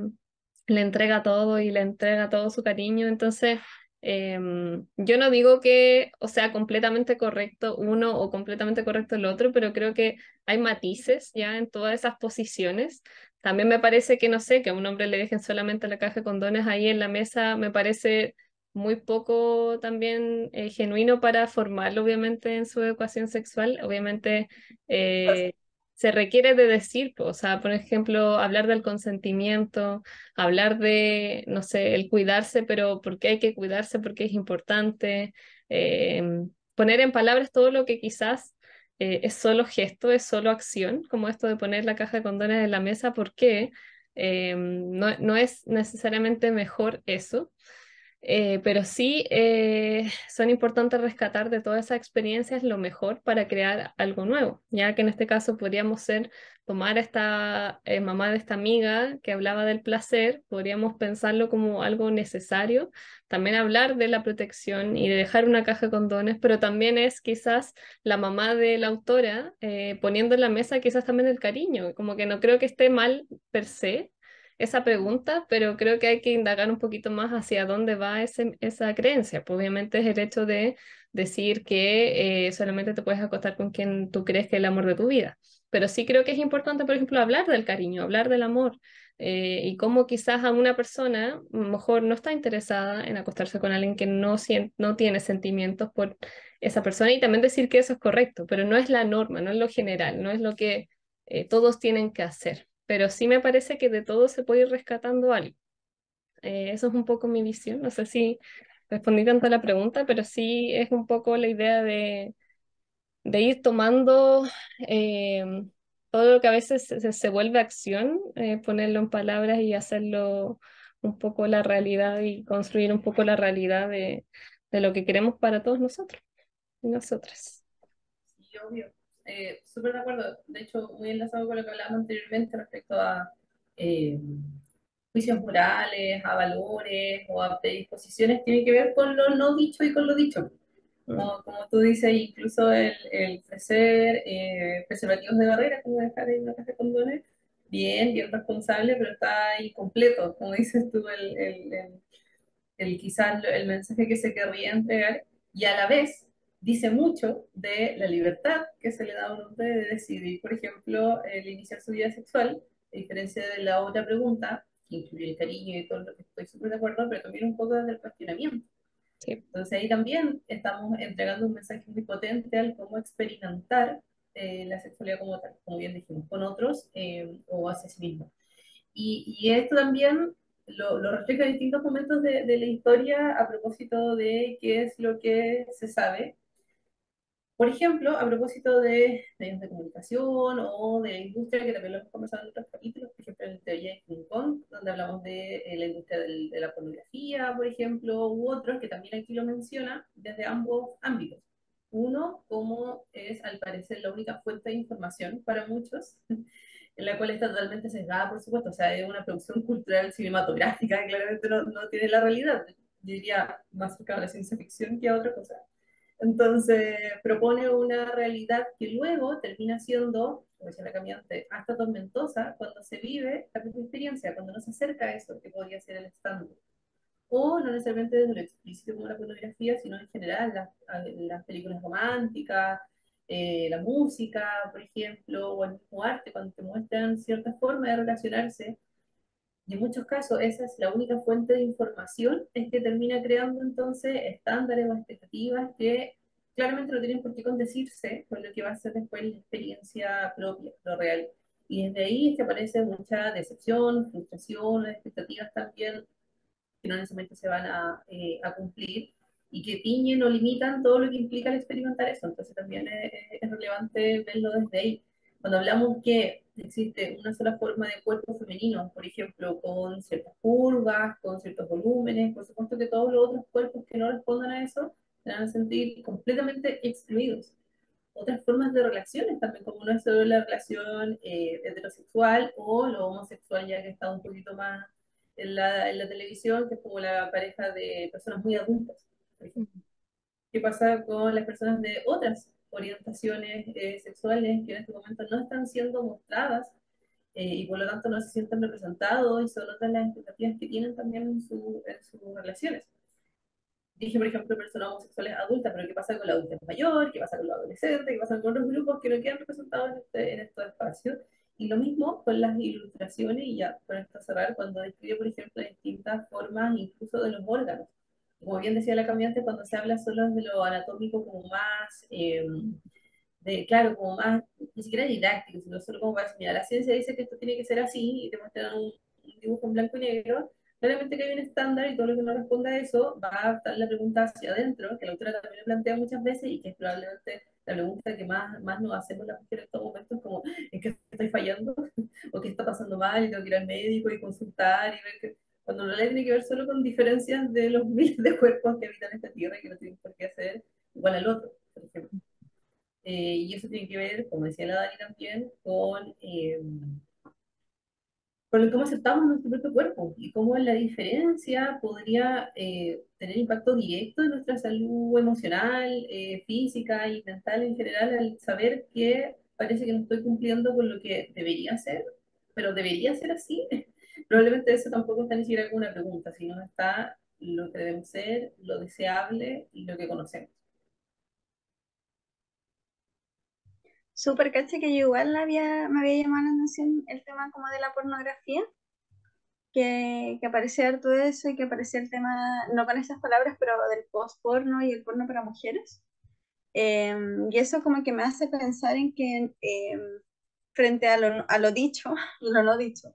le entrega todo y le entrega todo su cariño. Entonces, yo no digo que o sea completamente correcto uno o completamente correcto el otro, pero creo que hay matices ya en todas esas posiciones. También me parece que, no sé, que a un hombre le dejen solamente la caja de condones ahí en la mesa, me parece muy poco también genuino para formarlo, obviamente, en su educación sexual. Obviamente, se requiere de decir, o sea, por ejemplo, hablar del consentimiento, hablar de, no sé, el cuidarse, pero ¿por qué hay que cuidarse? Porque es importante. eh, Poner en palabras todo lo que quizás es solo gesto, es solo acción, como esto de poner la caja de condones en la mesa, ¿por qué? No es necesariamente mejor eso. Pero sí son importantes rescatar de todas esas experiencias lo mejor para crear algo nuevo, ya que en este caso podríamos tomar a esta mamá de esta amiga que hablaba del placer, podríamos pensarlo como algo necesario, también hablar de la protección y de dejar una caja de condones, pero también es quizás la mamá de la autora poniendo en la mesa quizás también el cariño, como que no creo que esté mal per se esa pregunta, pero creo que hay que indagar un poquito más hacia dónde va esa creencia. Pues obviamente es el hecho de decir que solamente te puedes acostar con quien tú crees que es el amor de tu vida. Pero sí creo que es importante, por ejemplo, hablar del cariño, hablar del amor, y cómo quizás a una persona a lo mejor no está interesada en acostarse con alguien que no tiene sentimientos por esa persona y también decir que eso es correcto, pero no es la norma, no es lo general, no es lo que todos tienen que hacer, pero sí me parece que de todo se puede ir rescatando algo. Eso es un poco mi visión. No sé si respondí tanto a la pregunta, pero sí es un poco la idea de ir tomando eh, todo lo que a veces se vuelve acción, ponerlo en palabras y hacerlo un poco la realidad y construir un poco la realidad de lo que queremos para todos nosotros y nosotras. Sí, obvio. Súper de acuerdo. De hecho, muy enlazado con lo que hablábamos anteriormente respecto a eh, juicios morales, a valores o a predisposiciones, tiene que ver con lo no dicho y con lo dicho. Mm, Como tú dices, incluso el ofrecer preservativos de barrera, como dejar en una caja de condones, bien responsable, pero está incompleto, como dices tú, quizás el mensaje que se querría entregar, y a la vez dice mucho de la libertad que se le da a un hombre de decidir, por ejemplo, el iniciar su vida sexual, a diferencia de la otra pregunta, que incluye el cariño y todo lo que estoy súper de acuerdo, pero también un poco desde el cuestionamiento. sí, Entonces ahí también estamos entregando un mensaje muy potente al cómo experimentar la sexualidad como tal, como bien dijimos, con otros o hacia sí mismo. Y esto también lo refleja en distintos momentos de la historia a propósito de qué es lo que se sabe. Por ejemplo, a propósito de medios de comunicación o de la industria, que también lo hemos conversado en otros capítulos, por ejemplo, en Teoría de King Kong, donde hablamos de la industria de la pornografía, por ejemplo, u otros, que también aquí lo menciona desde ambos ámbitos. Uno, cómo es al parecer la única fuente de información para muchos, en la cual está totalmente sesgada, por supuesto, o sea, es una producción cultural cinematográfica que claramente no tiene la realidad, yo diría más cerca de la ciencia ficción que a otra cosa. Entonces, propone una realidad que luego termina siendo, como decía la caminante, hasta tormentosa cuando se vive la propia experiencia, cuando no se acerca a eso que podría ser el estándar. O no necesariamente desde lo explícito como la pornografía, sino en general las películas románticas, la música, por ejemplo, o el mismo arte, cuando te muestran cierta forma de relacionarse. Y en muchos casos esa es la única fuente de información, es que termina creando entonces estándares o expectativas que claramente no tienen por qué condecirse con lo que va a ser después la experiencia propia, lo real. Y desde ahí es que aparece mucha decepción, frustración, expectativas también que no necesariamente se van a cumplir y que tiñen o limitan todo lo que implica el experimentar eso. Entonces también es relevante verlo desde ahí. Cuando hablamos que existe una sola forma de cuerpo femenino, por ejemplo, con ciertas curvas, con ciertos volúmenes, por supuesto que todos los otros cuerpos que no respondan a eso se van a sentir completamente excluidos. Otras formas de relaciones también, como no es solo la relación heterosexual o lo homosexual, ya que está un poquito más en la televisión, que es como la pareja de personas muy adultas, por ejemplo. ¿Qué pasa con las personas de otras orientaciones sexuales que en este momento no están siendo mostradas y por lo tanto no se sienten representados y son otras las expectativas que tienen también en sus relaciones? Dije, por ejemplo, personas homosexuales adultas, pero ¿qué pasa con la adultez mayor? ¿Qué pasa con los adolescentes? ¿Qué pasa con los grupos que no quedan representados en estos espacios? Y lo mismo con las ilustraciones, y ya con esto cerrar, cuando describe, por ejemplo, distintas formas incluso de los órganos. Como bien decía la cambiante, cuando se habla solo de lo anatómico como más claro, como más, ni siquiera didáctico, sino solo como para decir, mira, la ciencia dice que esto tiene que ser así y te muestran un dibujo en blanco y negro. Claramente que hay un estándar y todo lo que no responda a eso va a estar la pregunta hacia adentro, que la autora también lo plantea muchas veces y que es probablemente la pregunta que más nos hacemos las mujeres en estos momentos, como, ¿en qué estoy fallando? ¿O qué está pasando mal? Y tengo que ir al médico y consultar y ver que... Cuando no le tiene que ver solo con diferencias de los miles de cuerpos que habitan esta tierra y que no tienen por qué hacer igual al otro, por ejemplo. Y eso tiene que ver, como decía la Dani también, con el cómo aceptamos nuestro propio cuerpo y cómo la diferencia podría tener impacto directo en nuestra salud emocional, física y mental en general, al saber que parece que no estoy cumpliendo con lo que debería ser, pero debería ser así. Probablemente eso tampoco está ni siquiera como una pregunta, sino está lo que debemos ser, lo deseable y lo que conocemos. Súper caché que yo igual me había llamado la atención el tema como de la pornografía, que aparecía harto de eso y que aparecía el tema, no con esas palabras, pero del post-porno y el porno para mujeres. Y eso como que me hace pensar en que frente a lo dicho y lo no dicho,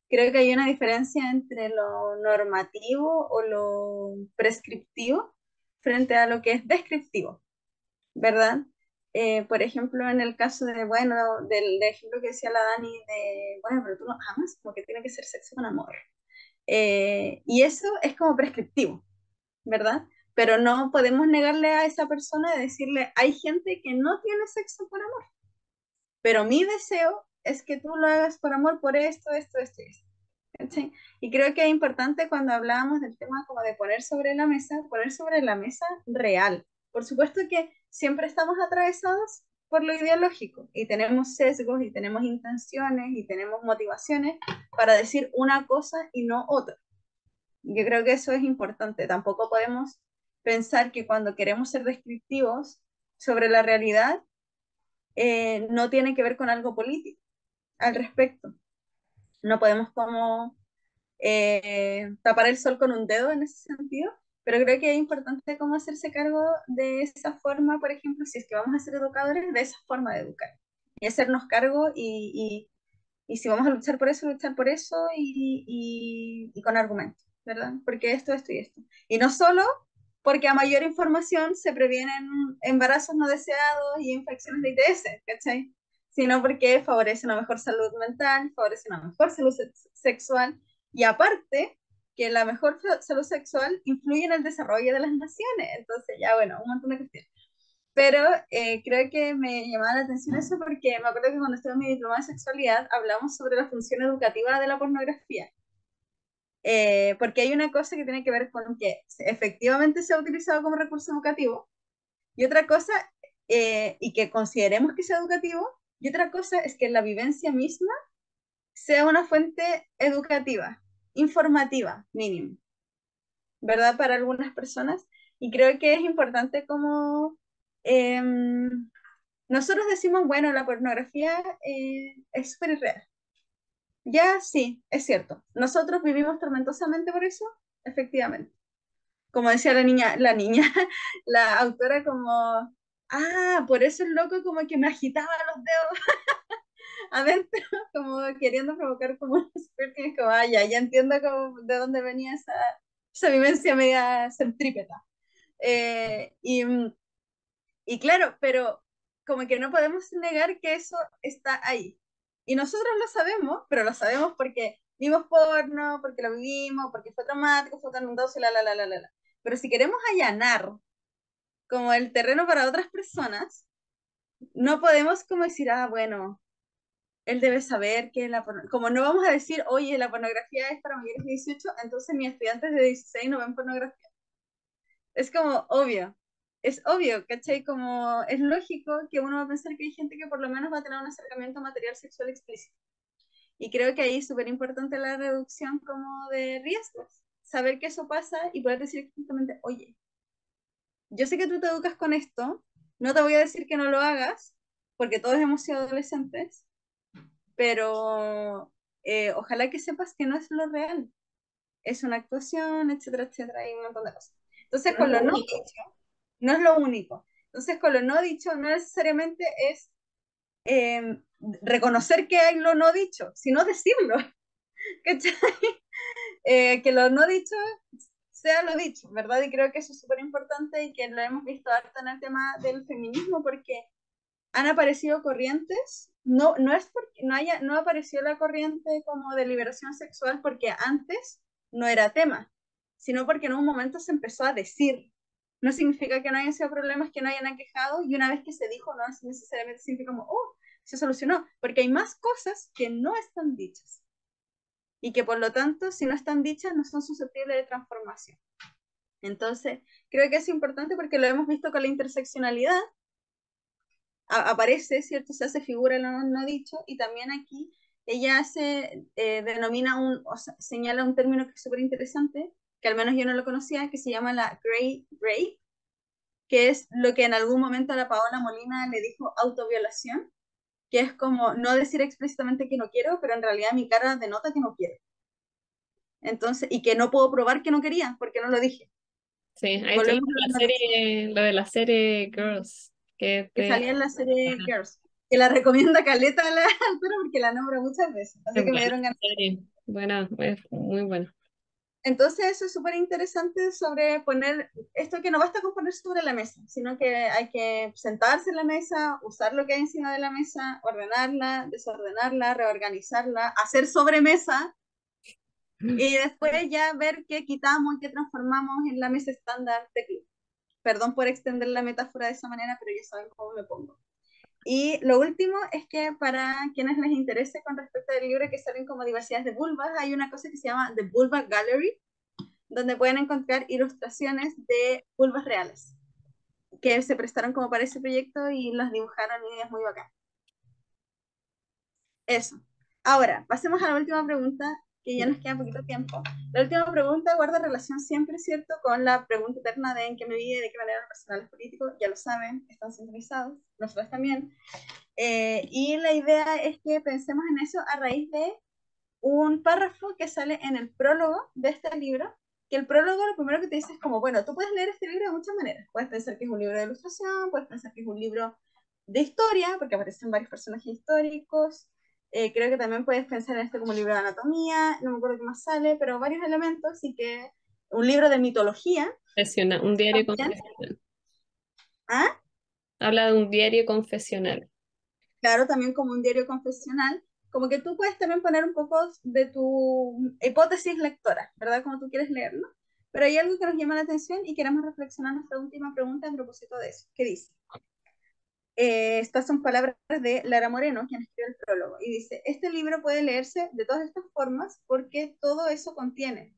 creo que hay una diferencia entre lo normativo o lo prescriptivo frente a lo que es descriptivo, ¿verdad? Por ejemplo, en el caso de, bueno, del ejemplo que decía la Dani de, bueno, pero tú no amas, como que tiene que ser sexo con amor. Y eso es como prescriptivo, ¿verdad? Pero no podemos negarle a esa persona de decirle, hay gente que no tiene sexo por amor, pero mi deseo es que tú lo hagas por amor por esto y esto. ¿Cachai? Y creo que es importante cuando hablábamos del tema como de poner sobre la mesa real. Por supuesto que siempre estamos atravesados por lo ideológico y tenemos sesgos y tenemos intenciones y tenemos motivaciones para decir una cosa y no otra. Yo creo que eso es importante. Tampoco podemos pensar que cuando queremos ser descriptivos sobre la realidad, no tiene que ver con algo político al respecto. No podemos como tapar el sol con un dedo en ese sentido, pero creo que es importante cómo hacerse cargo de esa forma, por ejemplo, si es que vamos a ser educadores, de esa forma de educar y hacernos cargo y si vamos a luchar por eso y con argumentos, ¿verdad? Porque esto y esto. Y no solo porque a mayor información se previenen embarazos no deseados y infecciones de ITS, ¿cachai? Sino porque favorece una mejor salud mental, favorece una mejor salud sexual y aparte que la mejor salud sexual influye en el desarrollo de las naciones. Entonces ya, bueno, un montón de cuestiones. Pero creo que me llamaba la atención eso porque me acuerdo que cuando estuve en mi diploma de sexualidad hablamos sobre la función educativa de la pornografía. Porque hay una cosa que tiene que ver con que efectivamente se ha utilizado como recurso educativo y otra cosa, y que consideremos que sea educativo, y otra cosa es que la vivencia misma sea una fuente educativa, informativa, mínimo, ¿verdad? Para algunas personas. Y creo que es importante como nosotros decimos, bueno, la pornografía es súper irreal. Ya, sí, es cierto. Nosotros vivimos tormentosamente por eso, efectivamente. Como decía la niña, la autora como, por eso el loco como que me agitaba los dedos adentro, como queriendo provocar como una suerte, como, ya entiendo como de dónde venía esa vivencia media centrípeta. Eh, y, y claro, pero como que no podemos negar que eso está ahí. Y nosotros lo sabemos, pero lo sabemos porque vimos porno, porque lo vivimos, porque fue traumático, fue tormentoso, la. Pero si queremos allanar como el terreno para otras personas, no podemos como decir, bueno, él debe saber que como no vamos a decir, oye, la pornografía es para mayores de 18, entonces mis estudiantes de 16 no ven pornografía. Es como obvio, es obvio, ¿cachai? Como es lógico que uno va a pensar que hay gente que por lo menos va a tener un acercamiento a material sexual explícito. Y creo que ahí es súper importante la reducción como de riesgos, saber que eso pasa y poder decir exactamente, oye, yo sé que tú te educas con esto, no te voy a decir que no lo hagas, porque todos hemos sido adolescentes, pero ojalá que sepas que no es lo real, es una actuación, etcétera, etcétera, y un montón de cosas. Entonces, No es con lo lo no único. dicho, no es lo único. Entonces, con lo no dicho, no necesariamente es reconocer que hay lo no dicho, sino decirlo. ¿Cachai? Que lo no dicho sea lo dicho, ¿verdad? Y creo que eso es súper importante y que lo hemos visto harto en el tema del feminismo porque han aparecido corrientes, no es porque no apareció la corriente como de liberación sexual porque antes no era tema, sino porque en un momento se empezó a decir. No significa que no hayan sido problemas que no hayan aquejado y una vez que se dijo no necesariamente significa como, se solucionó, porque hay más cosas que no están dichas y que por lo tanto si no están dichas no son susceptibles de transformación. Entonces, creo que es importante porque lo hemos visto con la interseccionalidad, aparece, ¿cierto? Se hace figura lo no dicho, y también aquí ella denomina o sea, señala un término que es súper interesante, que al menos yo no lo conocía, que se llama la Grey Rape, que es lo que en algún momento a la Paola Molina le dijo autoviolación, que es como no decir explícitamente que no quiero, pero en realidad mi cara denota que no quiero. Entonces, y que no puedo probar que no quería, porque no lo dije. Sí, ahí está Volvemos a lo no dicho, lo de la serie Girls, que que te... salía en la serie Ajá, Girls, que la recomienda Caleta a la autora porque la nombra muchas veces, así es que me buena dieron ganas. serie, buena, es muy buena. Entonces eso es súper interesante sobre poner esto que no basta con poner sobre la mesa, sino que hay que sentarse en la mesa, usar lo que hay encima de la mesa, ordenarla, desordenarla, reorganizarla, hacer sobremesa y después ya ver qué quitamos y qué transformamos en la mesa estándar de club. Perdón por extender la metáfora de esa manera, pero ya saben cómo me pongo. Y lo último es que para quienes les interese con respecto al libro que salen como diversidades de vulvas, hay una cosa que se llama The Vulva Gallery, donde pueden encontrar ilustraciones de vulvas reales, que se prestaron como para ese proyecto y las dibujaron y es muy bacán. Eso. Ahora, pasemos a la última pregunta, que ya nos queda poquito tiempo. La última pregunta guarda relación siempre, ¿cierto?, con la pregunta eterna de en qué medida y de qué manera los personales políticos, ya lo saben, están sintonizados, nosotros también. Y la idea es que pensemos en eso a raíz de un párrafo que sale en el prólogo de este libro, que el prólogo lo primero que te dice es como, bueno, tú puedes leer este libro de muchas maneras. Puedes pensar que es un libro de ilustración, puedes pensar que es un libro de historia, porque aparecen varios personajes históricos. Creo que también puedes pensar en este como un libro de anatomía, no me acuerdo qué más sale, pero varios elementos, y que un libro de mitología Un diario también. confesional. ¿Ah? Habla de un diario confesional. Claro, también como un diario confesional, como que tú puedes también poner un poco de tu hipótesis lectora, ¿verdad? Como tú quieres leerlo. pero hay algo que nos llama la atención y queremos reflexionar nuestra última pregunta a propósito de eso. ¿Qué dice? Estas son palabras de Lara Moreno, quien escribe el prólogo, y dice, este libro puede leerse de todas estas formas porque todo eso contiene,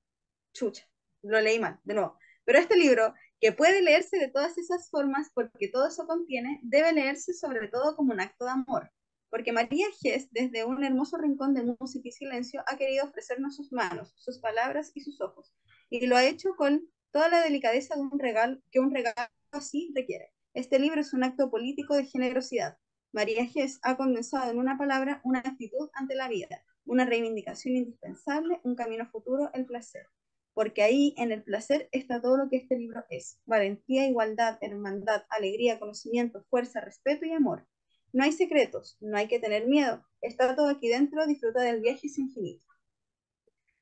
chucha, lo leí mal, de nuevo, pero este libro, que puede leerse de todas esas formas porque todo eso contiene, debe leerse sobre todo como un acto de amor, porque María Gess, desde un hermoso rincón de música y silencio, ha querido ofrecernos sus manos, sus palabras y sus ojos, y lo ha hecho con toda la delicadeza de un regalo, que un regalo así requiere. Este libro es un acto político de generosidad. María Gess ha condensado en una palabra una actitud ante la vida, una reivindicación indispensable, un camino futuro, el placer. Porque ahí, en el placer, está todo lo que este libro es. Valentía, igualdad, hermandad, alegría, conocimiento, fuerza, respeto y amor. No hay secretos, no hay que tener miedo. Está todo aquí dentro, disfruta del viaje sin infinito.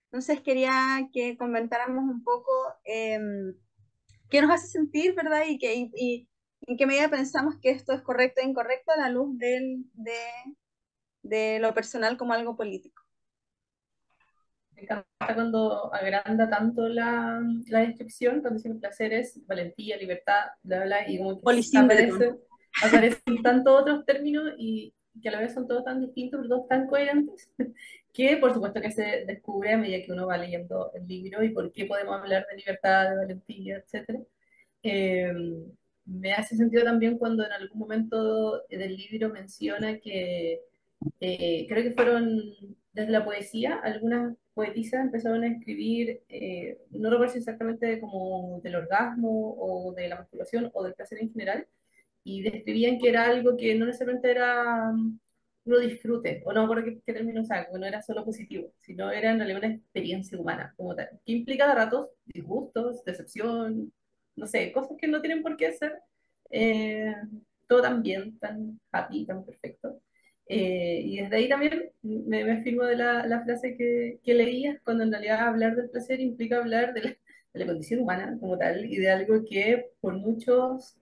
Entonces quería que comentáramos un poco qué nos hace sentir, ¿verdad? Y en qué medida pensamos que esto es correcto e incorrecto a la luz de lo personal como algo político. Me encanta cuando agranda tanto la descripción, cuando dicen placeres, valentía, libertad, bla, bla, y como que Polisíndromo. aparecen tantos otros términos y que a la vez son todos tan distintos, pero todos tan coherentes, que por supuesto que se descubre a medida que uno va leyendo el libro y por qué podemos hablar de libertad, de valentía, etcétera. Eh, Me hace sentido también cuando en algún momento del libro menciona que creo que fueron desde la poesía, algunas poetisas empezaron a escribir, no recuerdo si exactamente como del orgasmo o de la masturbación o del placer en general, y describían que era algo que no necesariamente era uno disfrute, o no me acuerdo qué término usaba, que no era solo positivo, sino era en realidad una experiencia humana como tal, que implica de ratos disgustos, decepción, no sé, cosas que no tienen por qué ser eh, todo tan bien, tan happy, tan perfecto. Y desde ahí también me firmo de la frase que leías, cuando en realidad hablar del placer implica hablar de la condición humana como tal y de algo que por muchos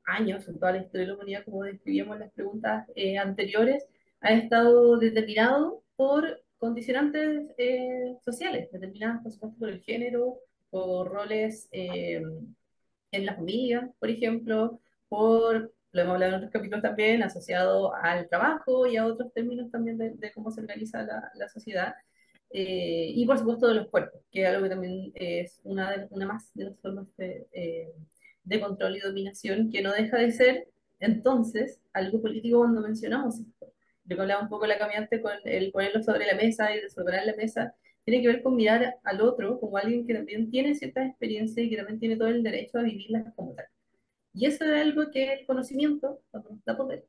años, en toda la historia de la humanidad, como describíamos en las preguntas anteriores, ha estado determinado por condicionantes sociales, determinadas por supuesto por el género, por roles en la familia, por ejemplo, lo hemos hablado en otros capítulos también, asociado al trabajo y a otros términos también de cómo se organiza la sociedad. Y por supuesto de los cuerpos, que es algo que también es una más de las formas de control y dominación, que no deja de ser entonces algo político cuando mencionamos esto. Yo hablaba un poco la caminante con el ponerlo sobre la mesa y desordenar la mesa, tiene que ver con mirar al otro como alguien que también tiene ciertas experiencias y que también tiene todo el derecho a vivirlas como tal. Y eso es algo que el conocimiento nos da poder.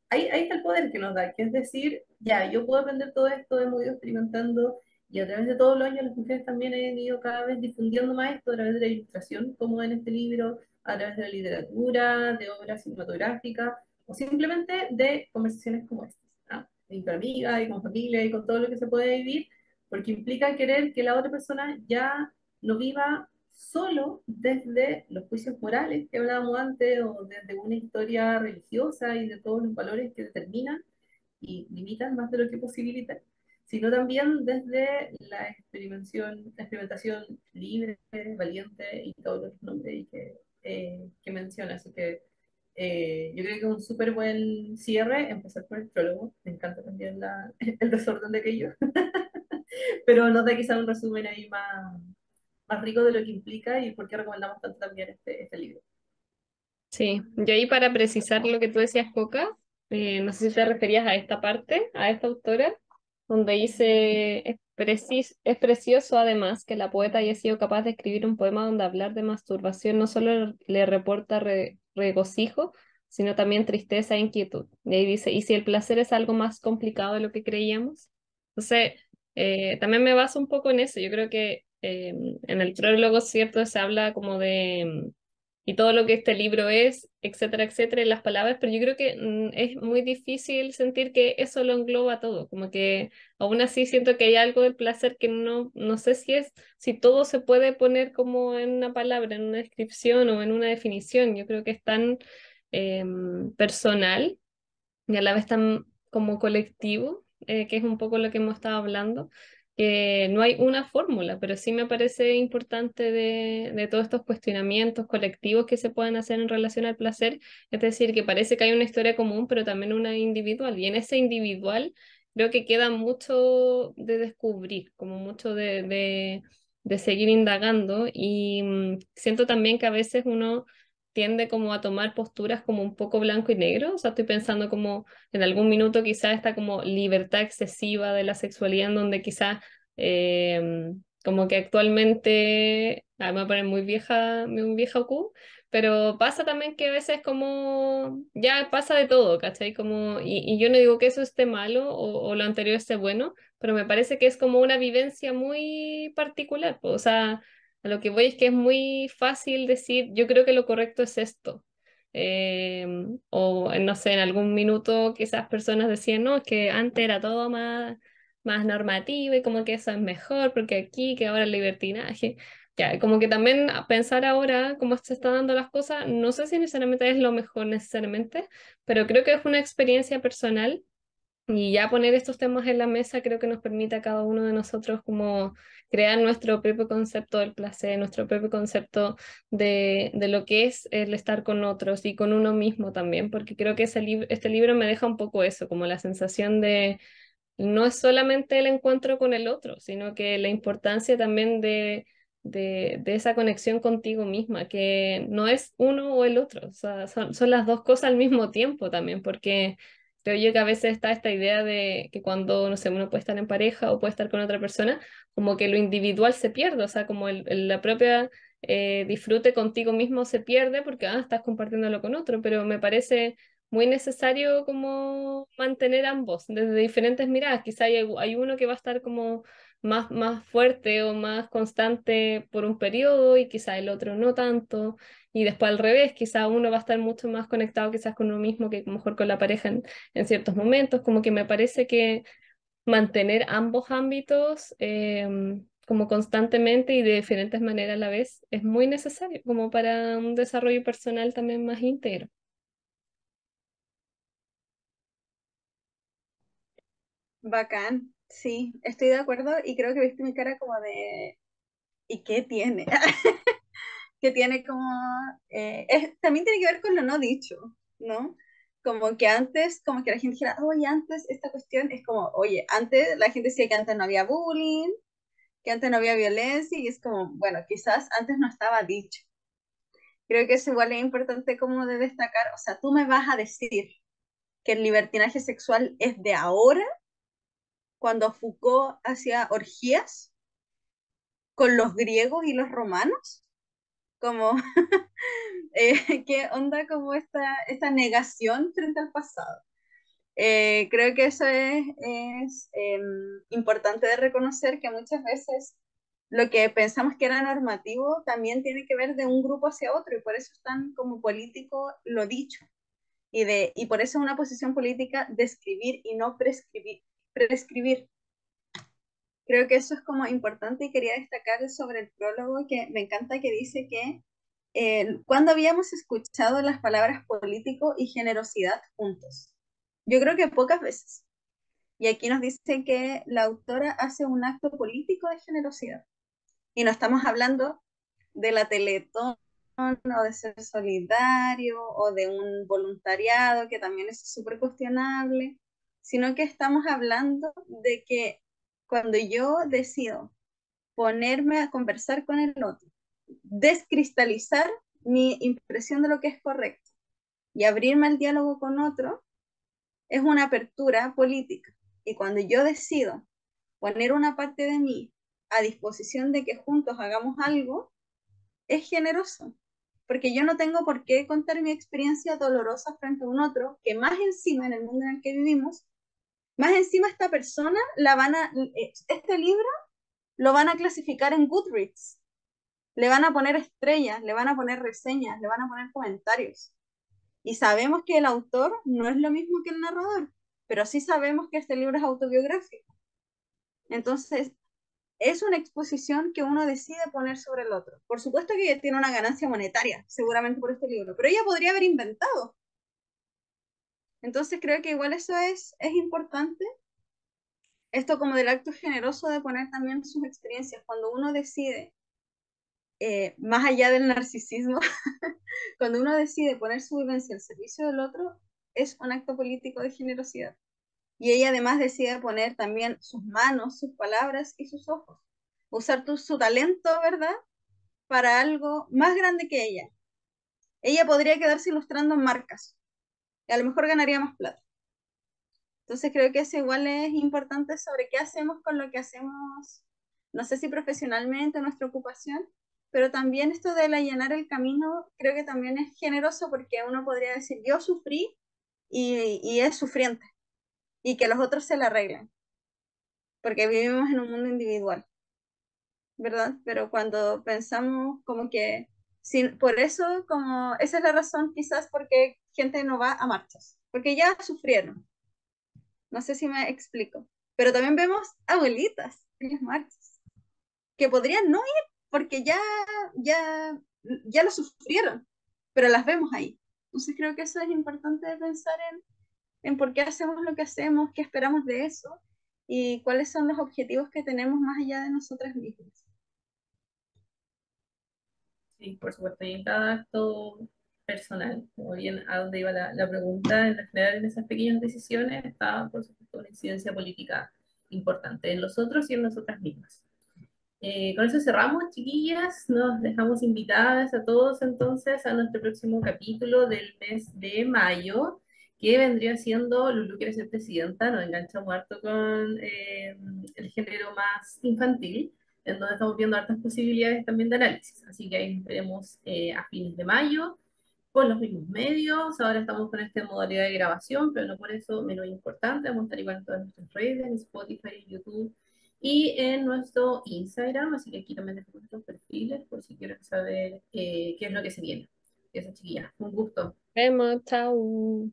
Ahí está el poder que nos da, que es decir, ya, yo puedo aprender todo esto, hemos ido experimentando y a través de todos los años las mujeres también han ido cada vez difundiendo más esto a través de la ilustración, como en este libro, a través de la literatura, de obras cinematográficas o simplemente de conversaciones como estas, ¿no? Entre amigas y con familia y con todo lo que se puede vivir, porque implica querer que la otra persona ya no viva solo desde los juicios morales que hablábamos antes o desde una historia religiosa y de todos los valores que determinan y limitan más de lo que posibilitan, sino también desde la experimentación libre, valiente y todos los nombres que menciona. Así que yo creo que es un súper buen cierre empezar por el prólogo. Me encanta también el desorden de aquello, pero nos da quizá un resumen ahí más rico de lo que implica y por qué recomendamos tanto también este libro. Sí, yo ahí para precisar lo que tú decías, Coca, no sé si te referías a esta parte, a esta autora, donde dice, es precioso además que la poeta haya sido capaz de escribir un poema donde hablar de masturbación no solo le reporta regocijo, sino también tristeza e inquietud. Y ahí dice, ¿y si el placer es algo más complicado de lo que creíamos? Entonces, también me baso un poco en eso. Yo creo que en el prólogo, ¿cierto? Se habla como de y todo lo que este libro es, etcétera, etcétera, en las palabras, pero yo creo que es muy difícil sentir que eso lo engloba todo, como que aún así siento que hay algo del placer que no sé si todo se puede poner como en una palabra, en una descripción o en una definición, yo creo que es tan personal y a la vez tan como colectivo, que es un poco lo que hemos estado hablando, que no hay una fórmula, pero sí me parece importante de todos estos cuestionamientos colectivos que se puedan hacer en relación al placer, es decir, que parece que hay una historia común, pero también una individual, y en ese individual creo que queda mucho de descubrir, como mucho de seguir indagando, y siento también que a veces uno tiende como a tomar posturas como un poco blanco y negro, o sea, estoy pensando como en algún minuto quizás esta como libertad excesiva de la sexualidad en donde quizás como que actualmente, me voy a poner muy vieja Q, pero pasa también que a veces como ya pasa de todo, ¿cachai? Como, y yo no digo que eso esté malo o lo anterior esté bueno, pero me parece que es como una vivencia muy particular, po. O sea, a lo que voy es que es muy fácil decir, yo creo que lo correcto es esto. O no sé, en algún minuto quizás personas decían, no, es que antes era todo más normativo y como que eso es mejor porque aquí, que ahora el libertinaje. Ya, como que también a pensar ahora cómo se están dando las cosas, no sé si necesariamente es lo mejor necesariamente, pero creo que es una experiencia personal y ya poner estos temas en la mesa creo que nos permite a cada uno de nosotros como crear nuestro propio concepto del placer, nuestro propio concepto de lo que es el estar con otros y con uno mismo también, porque creo que este libro me deja un poco eso, como la sensación de no es solamente el encuentro con el otro, sino que la importancia también de esa conexión contigo misma, que no es uno o el otro, o sea, son las dos cosas al mismo tiempo también, porque creo yo que a veces está esta idea de que cuando, no sé, uno puede estar en pareja o puede estar con otra persona, como que lo individual se pierde, o sea, como la propia disfrute contigo mismo se pierde porque estás compartiéndolo con otro, pero me parece muy necesario como mantener ambos desde diferentes miradas. Quizá hay uno que va a estar como más fuerte o más constante por un periodo y quizá el otro no tanto. Y después al revés, quizá uno va a estar mucho más conectado quizás con uno mismo que mejor con la pareja en ciertos momentos. Como que me parece que mantener ambos ámbitos como constantemente y de diferentes maneras a la vez es muy necesario como para un desarrollo personal también más íntegro. Bacán, sí, estoy de acuerdo y creo que viste mi cara como de ¿y qué tiene? Que tiene como, también tiene que ver con lo no dicho, ¿no? Como que antes, como que la gente dijera, oye, antes esta cuestión es como, oye, antes la gente decía que antes no había bullying, que antes no había violencia, y es como, bueno, quizás antes no estaba dicho. Creo que eso igual es importante como de destacar, o sea, tú me vas a decir que el libertinaje sexual es de ahora, cuando Foucault hacía orgías con los griegos y los romanos, como qué onda como esta negación frente al pasado. Creo que eso es importante de reconocer que muchas veces lo que pensamos que era normativo también tiene que ver de un grupo hacia otro y por eso es tan como político lo dicho y por eso es una posición política describir y no prescribir. Creo que eso es como importante y quería destacar sobre el prólogo que me encanta que dice que cuando habíamos escuchado las palabras político y generosidad juntos. Yo creo que pocas veces. Y aquí nos dice que la autora hace un acto político de generosidad. Y no estamos hablando de la Teletón o de ser solidario o de un voluntariado que también es súper cuestionable, sino que estamos hablando de que cuando yo decido ponerme a conversar con el otro, descristalizar mi impresión de lo que es correcto y abrirme al diálogo con otro, es una apertura política. Y cuando yo decido poner una parte de mí a disposición de que juntos hagamos algo, es generoso. Porque yo no tengo por qué contar mi experiencia dolorosa frente a un otro, que más encima en el mundo en el que vivimos, más encima esta persona este libro lo van a clasificar en Goodreads, le van a poner estrellas, le van a poner reseñas, le van a poner comentarios. Y sabemos que el autor no es lo mismo que el narrador, pero sí sabemos que este libro es autobiográfico. Entonces, es una exposición que uno decide poner sobre el otro. Por supuesto que ella tiene una ganancia monetaria, seguramente por este libro, pero ella podría haber inventado. Entonces, creo que igual eso es importante. esto como del acto generoso de poner también sus experiencias, cuando uno decide, más allá del narcisismo, cuando uno decide poner su vivencia al servicio del otro, es un acto político de generosidad. Y ella además decide poner también sus manos, sus palabras y sus ojos. Usar su talento, ¿verdad? Para algo más grande que ella. Ella podría quedarse ilustrando marcas y a lo mejor ganaría más plata. Entonces creo que eso igual es importante sobre qué hacemos con lo que hacemos, no sé si profesionalmente, nuestra ocupación, pero también esto de allanar el camino creo que también es generoso porque uno podría decir, yo sufrí y es sufriente y que los otros se la arreglen, porque vivimos en un mundo individual, ¿verdad? Pero cuando pensamos como que, sin, por eso, como esa es la razón quizás porque gente no va a marchas, porque ya sufrieron. No sé si me explico. Pero también vemos abuelitas en las marchas que podrían no ir porque ya, ya lo sufrieron, pero las vemos ahí. Entonces creo que eso es importante de pensar en por qué hacemos lo que hacemos, qué esperamos de eso y cuáles son los objetivos que tenemos más allá de nosotras mismas. Sí, por supuesto, y en cada acto personal, como bien a dónde iba la pregunta, en general en esas pequeñas decisiones está, por supuesto, una incidencia política importante en los otros y en nosotras mismas. Con eso cerramos, chiquillas. Nos dejamos invitadas a todos entonces a nuestro próximo capítulo del mes de mayo, que vendría siendo Lulu quiere ser presidenta. Nos enganchamos harto con el género más infantil, en donde estamos viendo hartas posibilidades también de análisis. Así que ahí nos veremos a fines de mayo por los mismos medios. Ahora estamos con esta modalidad de grabación, pero no por eso menos importante. Vamos a estar igual en todas nuestras redes, en Spotify, en YouTube y en nuestro Instagram. Así que aquí también dejamos nuestros perfiles por si quieren saber qué es lo que se viene. Eso, chiquillas, un gusto. Vemos, chao.